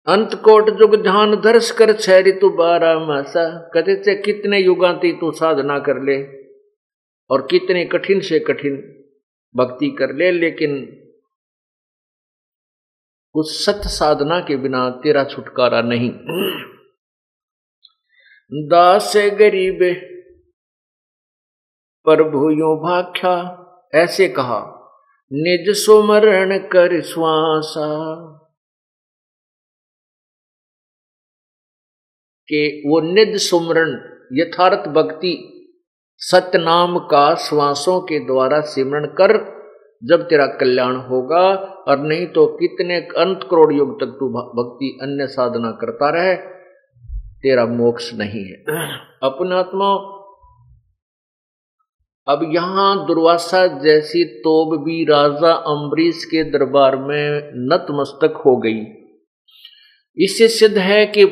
अंत कोट जुग ध्यान दर्श कर 6 ऋतु 12 मासा, कहते थे कितने युगांती तू साधना कर ले और कितने कठिन से कठिन भक्ति कर ले, लेकिन उस सत्य साधना के बिना तेरा छुटकारा नहीं। दास गरीब प्रभु यो भाख्या, ऐसे कहा निज सुमरण कर श्वासा, कि वो निज सुमरण यथार्थ भक्ति सत्य नाम का श्वासों के द्वारा सिमरण कर, जब तेरा कल्याण होगा। और नहीं तो कितने अनंत करोड़ युग तक तू भक्ति अन्य साधना करता रहे, तेरा मोक्ष नहीं है। अपने आत्मा अब यहां दुर्वासा जैसी तोब भी राजा अम्बरीश के दरबार में नतमस्तक हो गई। इससे सिद्ध है कि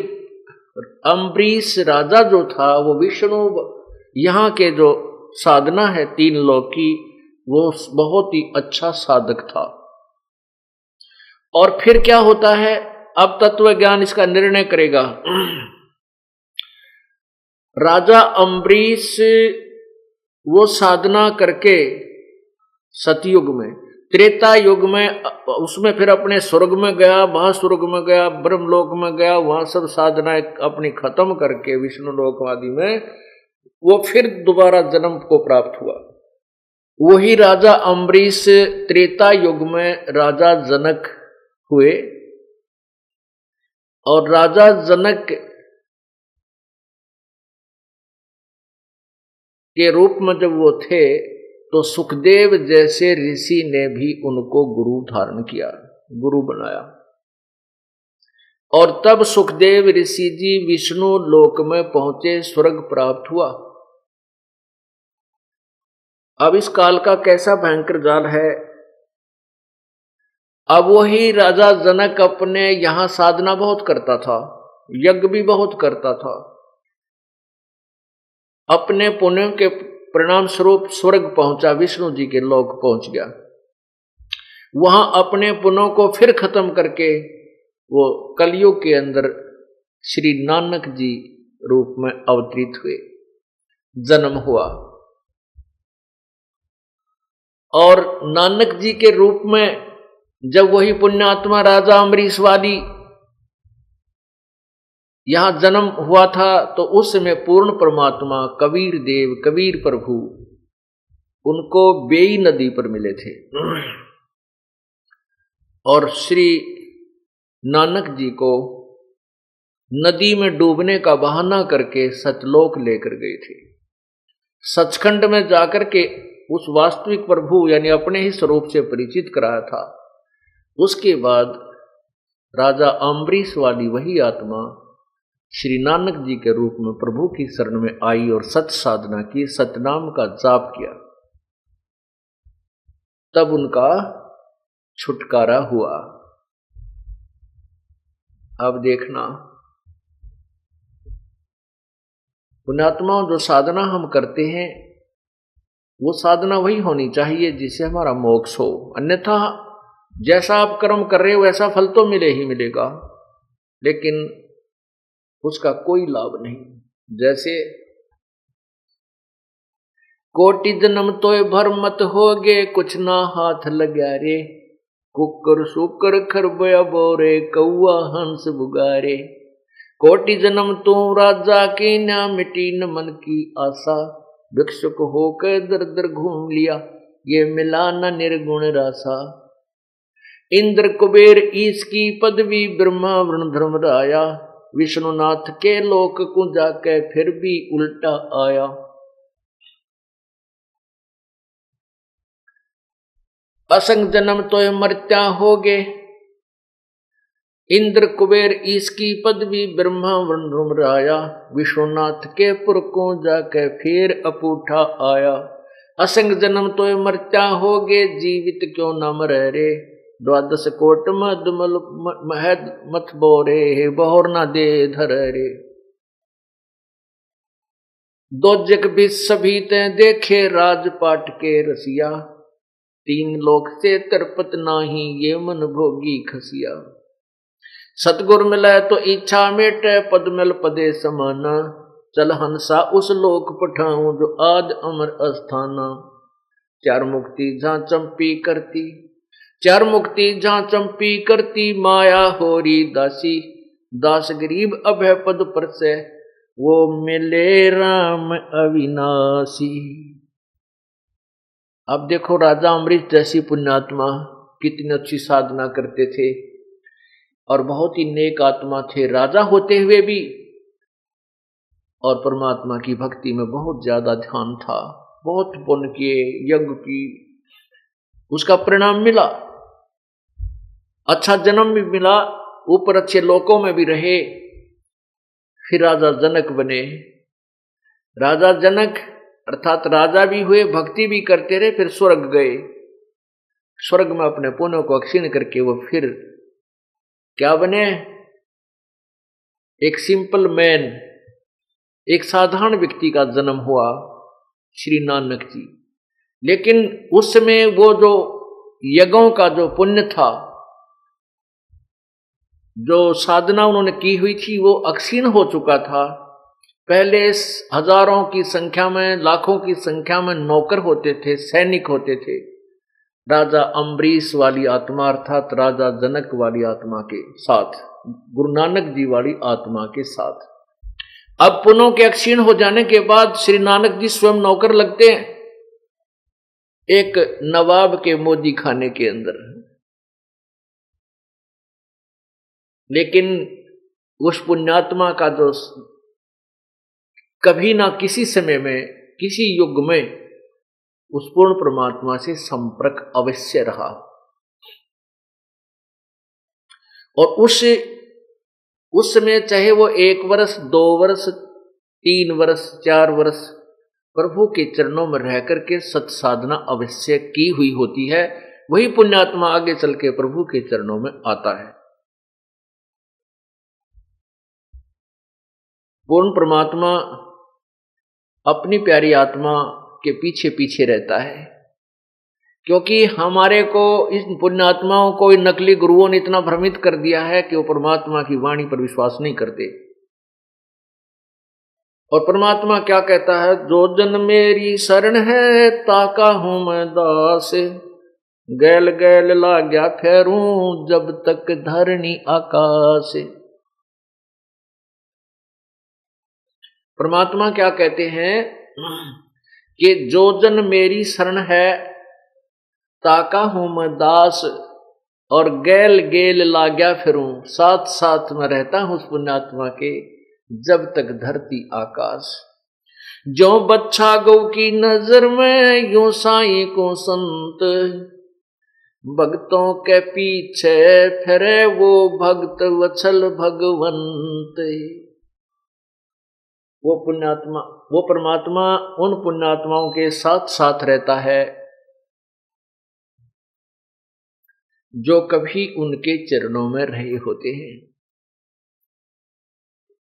अम्बरीश राजा जो था वो विष्णु यहाँ के जो साधना है तीन लोक की, वो बहुत ही अच्छा साधक था। और फिर क्या होता है, अब तत्व ज्ञान इसका निर्णय करेगा। राजा अम्बरीश वो साधना करके सतयुग में, त्रेता युग में, उसमें फिर अपने स्वर्ग में गया, महास्वर्ग में गया, ब्रह्मलोक में गया, वहां सब साधनाएं अपनी खत्म करके विष्णु लोक आदि में वो फिर दोबारा जन्म को प्राप्त हुआ। वही राजा अम्बरीश त्रेता युग में राजा जनक हुए, और राजा जनक के रूप में जब वो थे तो सुखदेव जैसे ऋषि ने भी उनको गुरु धारण किया, गुरु बनाया। और तब सुखदेव ऋषि जी विष्णु लोक में पहुंचे, स्वर्ग प्राप्त हुआ। अब इस काल का कैसा भयंकर जाल है। अब वही राजा जनक अपने यहां साधना बहुत करता था, यज्ञ भी बहुत करता था, अपने पुण्य के परिणाम स्वरूप स्वर्ग पहुंचा, विष्णु जी के लोक पहुंच गया। वहां अपने पुण्यों को फिर खत्म करके वो कलयुग के अंदर श्री नानक जी रूप में अवतरित हुए, जन्म हुआ। और नानक जी के रूप में जब वही पुण्यात्मा राजा अम्बरीश वाली यहां जन्म हुआ था, तो उस समय पूर्ण परमात्मा कबीर देव, कबीर प्रभु उनको बेई नदी पर मिले थे। और श्री नानक जी को नदी में डूबने का बहाना करके सतलोक लेकर गए थे। सचखंड में जाकर के उस वास्तविक प्रभु यानी अपने ही स्वरूप से परिचित कराया था। उसके बाद राजा अम्बरीश वाली वही आत्मा श्री नानक जी के रूप में प्रभु की शरण में आई और सत साधना की, सतनाम का जाप किया, तब उनका छुटकारा हुआ। अब देखना, पुण्यात्माओं, जो साधना हम करते हैं वो साधना वही होनी चाहिए जिससे हमारा मोक्ष हो। अन्यथा जैसा आप कर्म कर रहे हो वैसा फल तो मिले ही मिलेगा, लेकिन उसका कोई लाभ नहीं। जैसे कोटि जन्म तोय भर मत होगे, कुछ ना हाथ लग्या रे, कुकर सुकर खरबया बोरे, कौआ हंस बुगारे। कोटि जन्म तू राजा की, ना मिटी न मन की आशा, भिक्षुक होकर दर दर घूम लिया, ये मिला न निर्गुण रासा। इंद्र कुबेर ईश की पदवी, ब्रह्मा वरुण धर्म राया, विष्णुनाथ के लोक को जाके फिर भी उल्टा आया। असंग जन्म तो मर्त्या होगे, इंद्र कुबेर ईश की पदवी, ब्रह्मा वरुण धर्म राया, विश्वनाथ के पुर को जाके फिर अपूठा आया। असंग जन्म तो मर्त्या होगे, जीवित क्यों न मरे रे, द्वादश कोट मधुमल महद मत बोरे, बहोर न दे धर रे। दो जग भी सभी ते देखे, राजपाट के रसिया, तीन लोक से तरपत नाही, ये मन भोगी खसिया। सतगुर मिले तो इच्छा मेटे, पद मिल पदे समाना, चल हंसा उस लोक पठाऊं, जो आद अमर अस्थाना। चार मुक्ति जहां चंपी करती, चार मुक्ति जहां चंपी करती माया होरी दासी, दास गरीब अभय पद पर से वो मिले राम अविनाशी। अब देखो राजा अमरीश जैसी पुण्यात्मा कितनी अच्छी साधना करते थे और बहुत ही नेक आत्मा थे, राजा होते हुए भी, और परमात्मा की भक्ति में बहुत ज्यादा ध्यान था, बहुत पुण्य किए, यज्ञ की, उसका परिणाम मिला, अच्छा जन्म भी मिला, ऊपर अच्छे लोकों में भी रहे। फिर राजा जनक बने। राजा जनक अर्थात राजा भी हुए, भक्ति भी करते रहे, फिर स्वर्ग गए। स्वर्ग में अपने पुण्यों को क्षीण करके वो फिर क्या बने? एक सिंपल मैन, एक साधारण व्यक्ति का जन्म हुआ, श्री नानक जी। लेकिन उस समय वो जो यज्ञों का जो पुण्य था, जो साधना उन्होंने की हुई थी, वो अक्षीण हो चुका था। पहले हजारों की संख्या में, लाखों की संख्या में नौकर होते थे, सैनिक होते थे। राजा अम्बरीश वाली आत्मा अर्थात राजा जनक वाली आत्मा के साथ, गुरु नानक जी वाली आत्मा के साथ। अब पुण्यों के अक्षीण हो जाने के बाद श्री नानक जी स्वयं नौकर लगते हैं एक नवाब के मोदी खाने के अंदर। लेकिन उस पुण्यात्मा का जो कभी ना किसी समय में, किसी युग में उस पूर्ण परमात्मा से संपर्क अवश्य रहा, और उस समय चाहे वो 1 वर्ष, 2 वर्ष, 3 वर्ष, 4 वर्ष प्रभु के चरणों में रह करके सत साधना अवश्य की हुई होती है। वही पुण्यात्मा आगे चल के प्रभु के चरणों में आता है। पूर्ण परमात्मा अपनी प्यारी आत्मा के पीछे पीछे रहता है, क्योंकि हमारे को, इस पुण्यात्माओं को इन नकली गुरुओं ने इतना भ्रमित कर दिया है कि वो परमात्मा की वाणी पर विश्वास नहीं करते। और परमात्मा क्या कहता है? जो जन मेरी शरण है ताका हूं मैं दास, गैल गैल लाग्या फेरूं जब तक धरनी आकाश। परमात्मा क्या कहते हैं कि जो जन मेरी शरण है ताका हूं मैं दास, और गैल गेल लाग्या फिरूं, साथ साथ में रहता हूं उस पुण्यात्मा के जब तक धरती आकाश। जो बच्चा गौ की नजर में यूं साई को संत, भक्तों के पीछे फिरे वो भक्त वत्सल भगवंत। वो पुण्यात्मा, वो परमात्मा उन पुण्यात्माओं के साथ साथ रहता है जो कभी उनके चरणों में रहे होते हैं।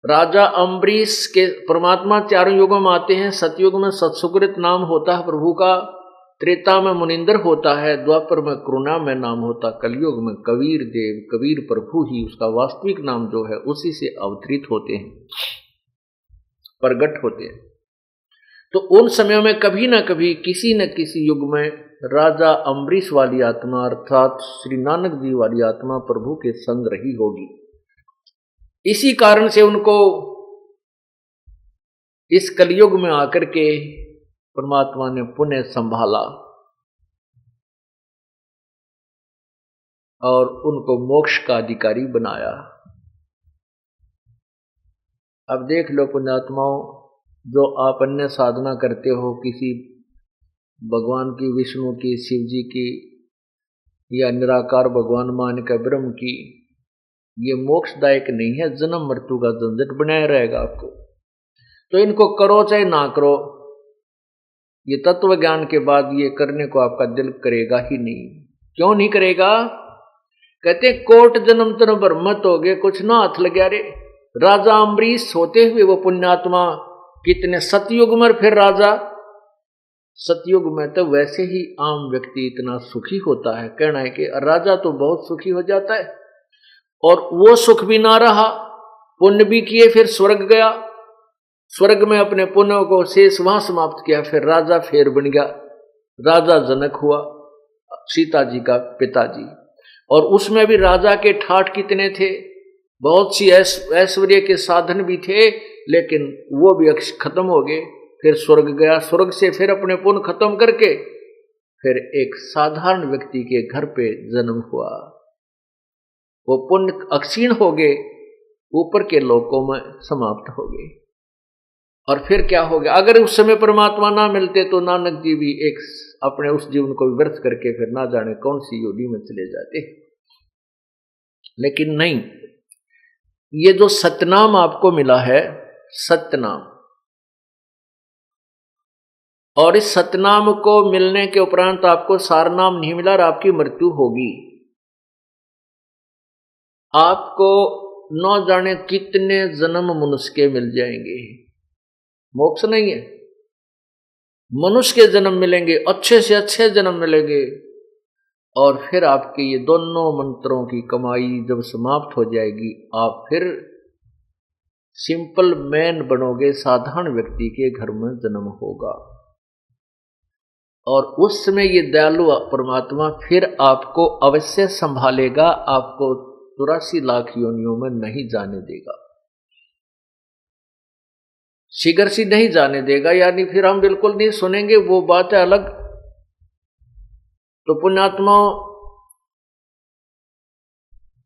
राजा अम्बरीश के परमात्मा चारों युगों में आते हैं। सतयुग में सत्सुकृत नाम होता है प्रभु का, त्रेता में मुनिंदर होता है, द्वापर में करुणा में नाम होता, कलयुग में कबीर देव, कबीर प्रभु ही उसका वास्तविक नाम जो है उसी से अवतरित होते हैं, प्रगट होते हैं। तो उन समयों में कभी ना कभी, किसी न किसी युग में राजा अम्बरीश वाली आत्मा अर्थात श्री नानक जी वाली आत्मा प्रभु के संग रही होगी। इसी कारण से उनको इस कलयुग में आकर के परमात्मा ने पुण्य संभाला और उनको मोक्ष का अधिकारी बनाया। अब देख लो पुण्यात्माओं, जो आप अन्य साधना करते हो किसी भगवान की, विष्णु की, शिव जी की, या निराकार भगवान मान का ब्रह्म की, ये मोक्षदायक नहीं है, जन्म मृत्यु का झंझट बनाया रहेगा आपको। तो इनको करो चाहे ना करो, ये तत्व ज्ञान के बाद ये करने को आपका दिल करेगा ही नहीं। क्यों नहीं करेगा? कहते कोट जन्म तन ब्रह्मत हो गए, कुछ ना हाथ लग गया रे। राजा अम्बरीश होते हुए वो पुण्यात्मा कितने सतयुग में फिर राजा। सतयुग में तो वैसे ही आम व्यक्ति इतना सुखी होता है, कहना है कि राजा तो बहुत सुखी हो जाता है, और वो सुख भी ना रहा, पुण्य भी किए, फिर स्वर्ग गया, स्वर्ग में अपने पुण्यों को शेष वहां समाप्त किया, फिर राजा फेर बन गया, राजा जनक हुआ। सीता जी का पिताजी। और उसमें भी राजा के ठाठ कितने थे, बहुत सी ऐश्वर्य के साधन भी थे, लेकिन वो भी खत्म हो गए। फिर स्वर्ग गया, स्वर्ग से फिर अपने पुण्य खत्म करके फिर एक साधारण व्यक्ति के घर पे जन्म हुआ। वो पुण्य अक्षीण हो गए, ऊपर के लोकों में समाप्त हो गए। और फिर क्या हो गया, अगर उस समय परमात्मा ना मिलते तो नानक जी भी एक अपने उस जीवन को व्यर्थ करके फिर ना जाने कौन सी योनि में चले जाते। लेकिन नहीं, ये जो सतनाम आपको मिला है, सतनाम, और इस सतनाम को मिलने के उपरांत आपको सारनाम नहीं मिला और आपकी मृत्यु होगी। आपको न जाने कितने जन्म मनुष्य के मिल जाएंगे, मोक्ष नहीं है, मनुष्य के जन्म मिलेंगे, अच्छे से अच्छे जन्म मिलेंगे। और फिर आपके ये दोनों मंत्रों की कमाई जब समाप्त हो जाएगी, आप फिर सिंपल मैन बनोगे, साधारण व्यक्ति के घर में जन्म होगा। और उस समय ये दयालु परमात्मा फिर आपको अवश्य संभालेगा, आपको 84 लाख योनियों में नहीं जाने देगा, शीघ्र सी नहीं जाने देगा। यानी फिर हम बिल्कुल नहीं सुनेंगे, वो बात है अलग। तो पुण्यात्मा,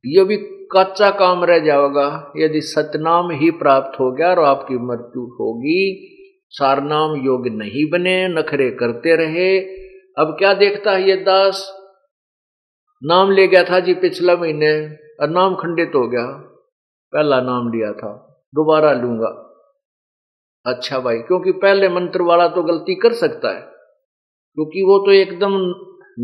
ये भी कच्चा काम रह जाएगा यदि सतनाम ही प्राप्त हो गया और आपकी मृत्यु होगी। सारनाम योग्य नहीं बने, नखरे करते रहे। अब क्या देखता है ये दास, नाम ले गया था जी पिछला महीने और नाम खंडित हो गया, पहला नाम लिया था दोबारा लूंगा। अच्छा भाई, क्योंकि पहले मंत्र वाला तो गलती कर सकता है, क्योंकि वो तो एकदम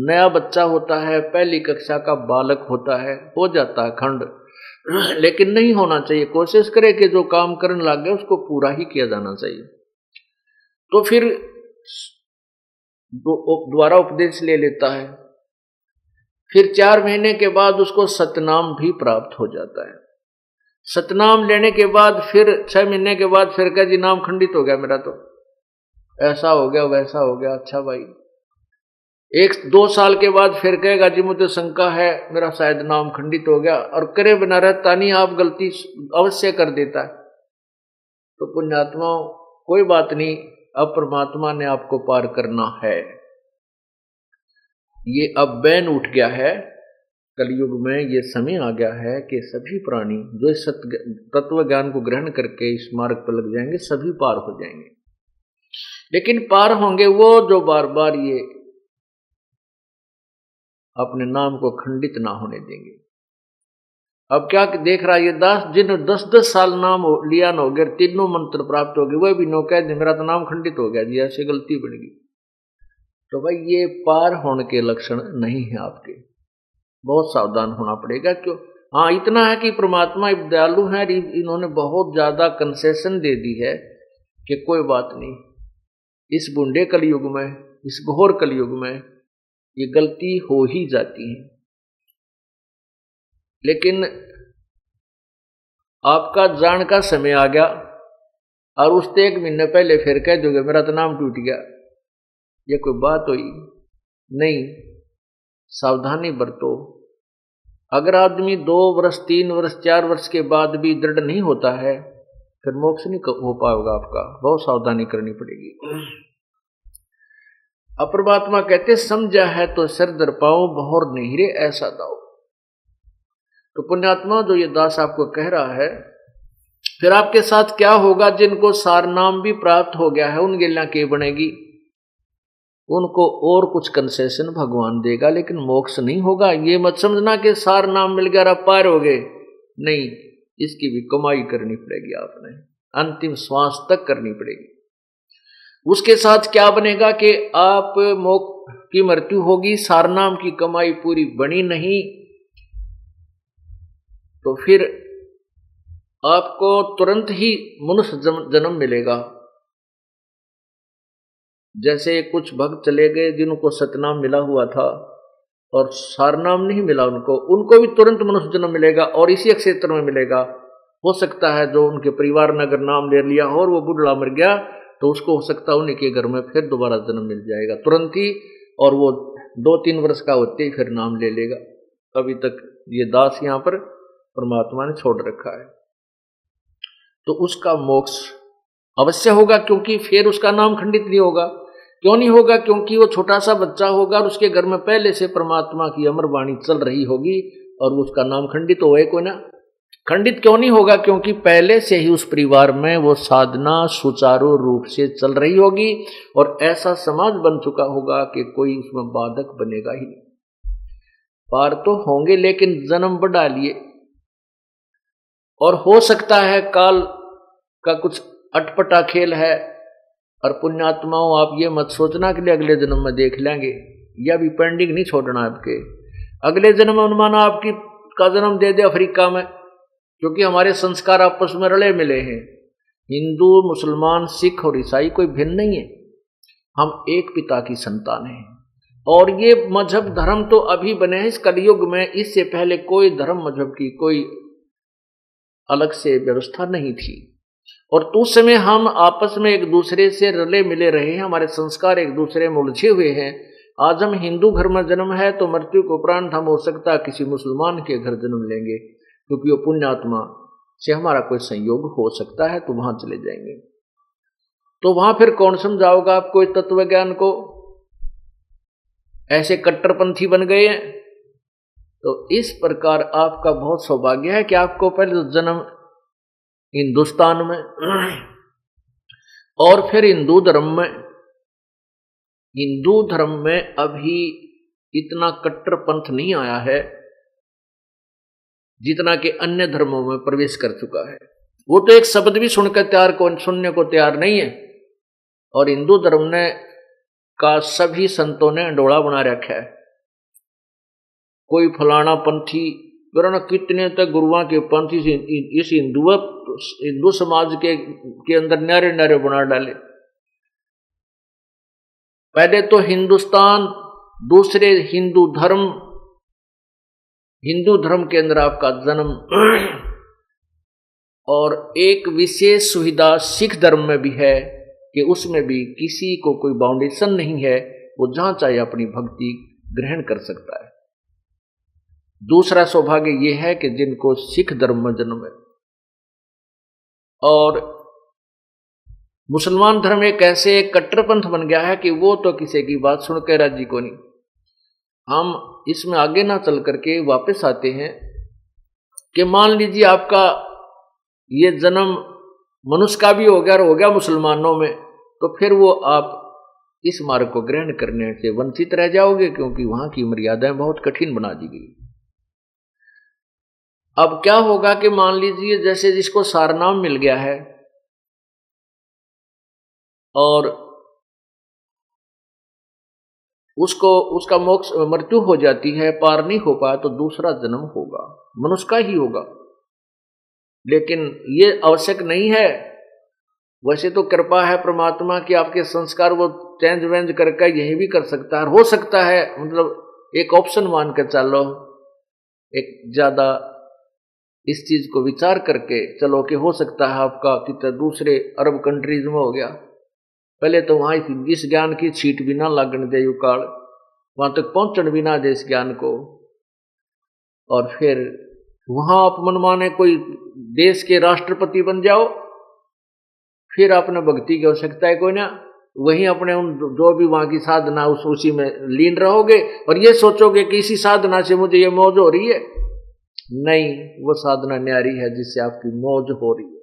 नया बच्चा होता है, पहली कक्षा का बालक होता है, हो जाता है खंड। लेकिन नहीं होना चाहिए, कोशिश करे कि जो काम करने लग गया उसको पूरा ही किया जाना चाहिए। तो फिर दोबारा उपदेश ले लेता है, फिर 4 महीने के बाद उसको सतनाम भी प्राप्त हो जाता है। सतनाम लेने के बाद फिर 6 महीने के बाद फिर कह जी नाम खंडित हो गया मेरा, तो ऐसा हो गया वैसा हो गया। अच्छा भाई, 1-2 साल के बाद फिर कहेगा जी मुझे शंका है, मेरा शायद नाम खंडित हो गया, और करे बिना रहता नहीं, आप गलती अवश्य कर देता है। तो पुण्यात्मा, कोई बात नहीं, अब परमात्मा ने आपको पार करना है। ये अब बैन उठ गया है, कलयुग में ये समय आ गया है कि सभी प्राणी जो इस तत्व ज्ञान को ग्रहण करके इस मार्ग पर लग जाएंगे, सभी पार हो जाएंगे। लेकिन पार होंगे वो जो बार बार ये अपने नाम को खंडित ना होने देंगे। अब क्या देख रहा है ये दास, जिन 10-10 साल नाम लिया न हो गया, तीनों मंत्र प्राप्त हो गए, वह भी नो कह दे मेरा तो नाम खंडित हो गया जी, ऐसे गलती बन गई। तो भाई ये पार होने के लक्षण नहीं है आपके, बहुत सावधान होना पड़ेगा। क्यों? हाँ, इतना है कि परमात्मा दयालु है, इन्होंने बहुत ज्यादा कंसेशन दे दी है कि कोई बात नहीं, इस बूढ़े कलयुग में, इस घोर कलयुग में ये गलती हो ही जाती है। लेकिन आपका जान का समय आ गया और उससे 1 महीने पहले फिर कह दोगे मेरा तो नाम टूट गया, ये कोई बात हुई नहीं। सावधानी बरतो। अगर आदमी 2 वर्ष 3 वर्ष 4 वर्ष के बाद भी दृढ़ नहीं होता है, फिर मोक्ष नहीं हो पाएगा आपका, बहुत सावधानी करनी पड़ेगी। अपरमात्मा कहते समझा है तो सिर दर पाओ, बहुर नहीं रे ऐसा दाओ। तो पुण्यात्मा, जो ये दास आपको कह रहा है, फिर आपके साथ क्या होगा? जिनको सारनाम भी प्राप्त हो गया है, उन गिल्ला के बनेगी, उनको और कुछ कंसेशन भगवान देगा, लेकिन मोक्ष नहीं होगा। ये मत समझना कि सार नाम मिल गया आप पार हो गए, नहीं, इसकी भी कमाई करनी पड़ेगी, आपने अंतिम श्वास तक करनी पड़ेगी। उसके साथ क्या बनेगा कि आप मोक्ष की मृत्यु होगी, सारनाम की कमाई पूरी बनी नहीं, तो फिर आपको तुरंत ही मनुष्य जन्म मिलेगा। जैसे कुछ भक्त चले गए जिनको सतनाम मिला हुआ था और सारनाम नहीं मिला, उनको भी तुरंत मनुष्य जन्म मिलेगा और इसी क्षेत्र में मिलेगा। हो सकता है जो उनके परिवार ने अगर नाम ले लिया और वो बुढ़ा मर गया, तो उसको हो सकता है उन्हीं के घर में फिर दोबारा जन्म मिल जाएगा तुरंत ही, और वो 2-3 वर्ष का होते ही फिर नाम ले लेगा। अभी तक ये दास यहाँ पर परमात्मा ने छोड़ रखा है, तो उसका मोक्ष अवश्य होगा, क्योंकि फिर उसका नाम खंडित नहीं होगा। क्यों नहीं होगा? क्योंकि वो छोटा सा बच्चा होगा और उसके घर में पहले से परमात्मा की अमर वाणी चल रही होगी और उसका नाम खंडित होए कोई ना। खंडित क्यों नहीं होगा? क्योंकि पहले से ही उस परिवार में वो साधना सुचारू रूप से चल रही होगी और ऐसा समाज बन चुका होगा कि कोई उसमें बाधक बनेगा ही नहीं। पार तो होंगे लेकिन जन्म बढ़ा लिए, और हो सकता है काल का कुछ अटपटा खेल है। और पुण्यात्माओं, आप ये मत सोचना कि अगले जन्म में देख लेंगे, या भी पेंडिंग नहीं छोड़ना आपके। अगले जन्म में अनुमान आपकी का जन्म दे दे अफ्रीका में, क्योंकि हमारे संस्कार आपस में रले मिले हैं। हिंदू, मुसलमान, सिख और ईसाई कोई भिन्न नहीं है, हम एक पिता की संतान हैं। और ये मजहब धर्म तो अभी बने हैं इस कलयुग में, इससे पहले कोई धर्म मजहब की कोई अलग से व्यवस्था नहीं थी। और तो उस समय हम आपस में एक दूसरे से रले मिले रहे हैं, हमारे संस्कार एक दूसरे में उलझे हुए हैं। आज हम हिंदू घर में जन्म है तो मृत्यु के उपरांत हम हो सकता है किसी मुसलमान के घर जन्म लेंगे, क्योंकि वो पुण्यात्मा से हमारा कोई संयोग हो सकता है, तो वहां चले जाएंगे। तो वहां फिर कौन समझाओगा आपको इस तत्व ज्ञान को? ऐसे कट्टरपंथी बन गए हैं। तो इस प्रकार आपका बहुत सौभाग्य है कि आपको पहले जन्म हिंदुस्तान में और फिर हिंदू धर्म में। हिंदू धर्म में अभी इतना कट्टरपंथ नहीं आया है जितना कि अन्य धर्मों में प्रवेश कर चुका है। वो तो एक शब्द भी सुनने को तैयार नहीं है। और हिंदू धर्म ने का सभी संतों ने अंडोला बना रखा है। कोई फलाना पंथी, वरना कितने तक गुरुओं के पंथी इस हिंदू समाज के अंदर न्यारे न्यारे बना डाले। पहले तो हिंदुस्तान, दूसरे हिंदू धर्म के अंदर आपका जन्म, और एक विशेष सुविधा सिख धर्म में भी है कि उसमें भी किसी को कोई बाउंडेशन नहीं है, वो जहां चाहे अपनी भक्ति ग्रहण कर सकता है। दूसरा सौभाग्य यह है कि जिनको सिख धर्म में जन्म है। और मुसलमान धर्म एक ऐसे कट्टरपंथ बन गया है कि वो तो किसी की बात सुनकर राजी को नहीं। हम इसमें आगे ना चल करके वापस आते हैं कि मान लीजिए आपका ये जन्म मनुष्य का भी हो गया और हो गया मुसलमानों में, तो फिर वो आप इस मार्ग को ग्रहण करने से वंचित रह जाओगे, क्योंकि वहां की मर्यादाएं बहुत कठिन बना दी गई। अब क्या होगा कि मान लीजिए जैसे जिसको सारनाम मिल गया है और उसका मोक्ष मृत्यु हो जाती है, पार नहीं हो पाया, तो दूसरा जन्म होगा, मनुष्य का ही होगा। लेकिन ये आवश्यक नहीं है। वैसे तो कृपा है परमात्मा की, आपके संस्कार वो चेंज वेंज करके यही भी कर सकता है। हो सकता है, मतलब एक ऑप्शन मान कर चलो, एक ज्यादा इस चीज को विचार करके चलो कि हो सकता है आपका कितना दूसरे अरब कंट्रीज में हो गया। पहले तो वहां इस ज्ञान की छीट भी ना लागण दे, युकाल वहां तक पहुंचन भी ना दे इस ज्ञान को। और फिर वहां आप मनमाने कोई देश के राष्ट्रपति बन जाओ, फिर आपने भक्ति की आवश्यकता है कोई ना, वहीं अपने उन जो भी वहां की साधना उसी में लीन रहोगे और ये सोचोगे कि इसी साधना से मुझे ये मौज हो रही है। नहीं, वो साधना न्यारी है जिससे आपकी मौज हो रही है।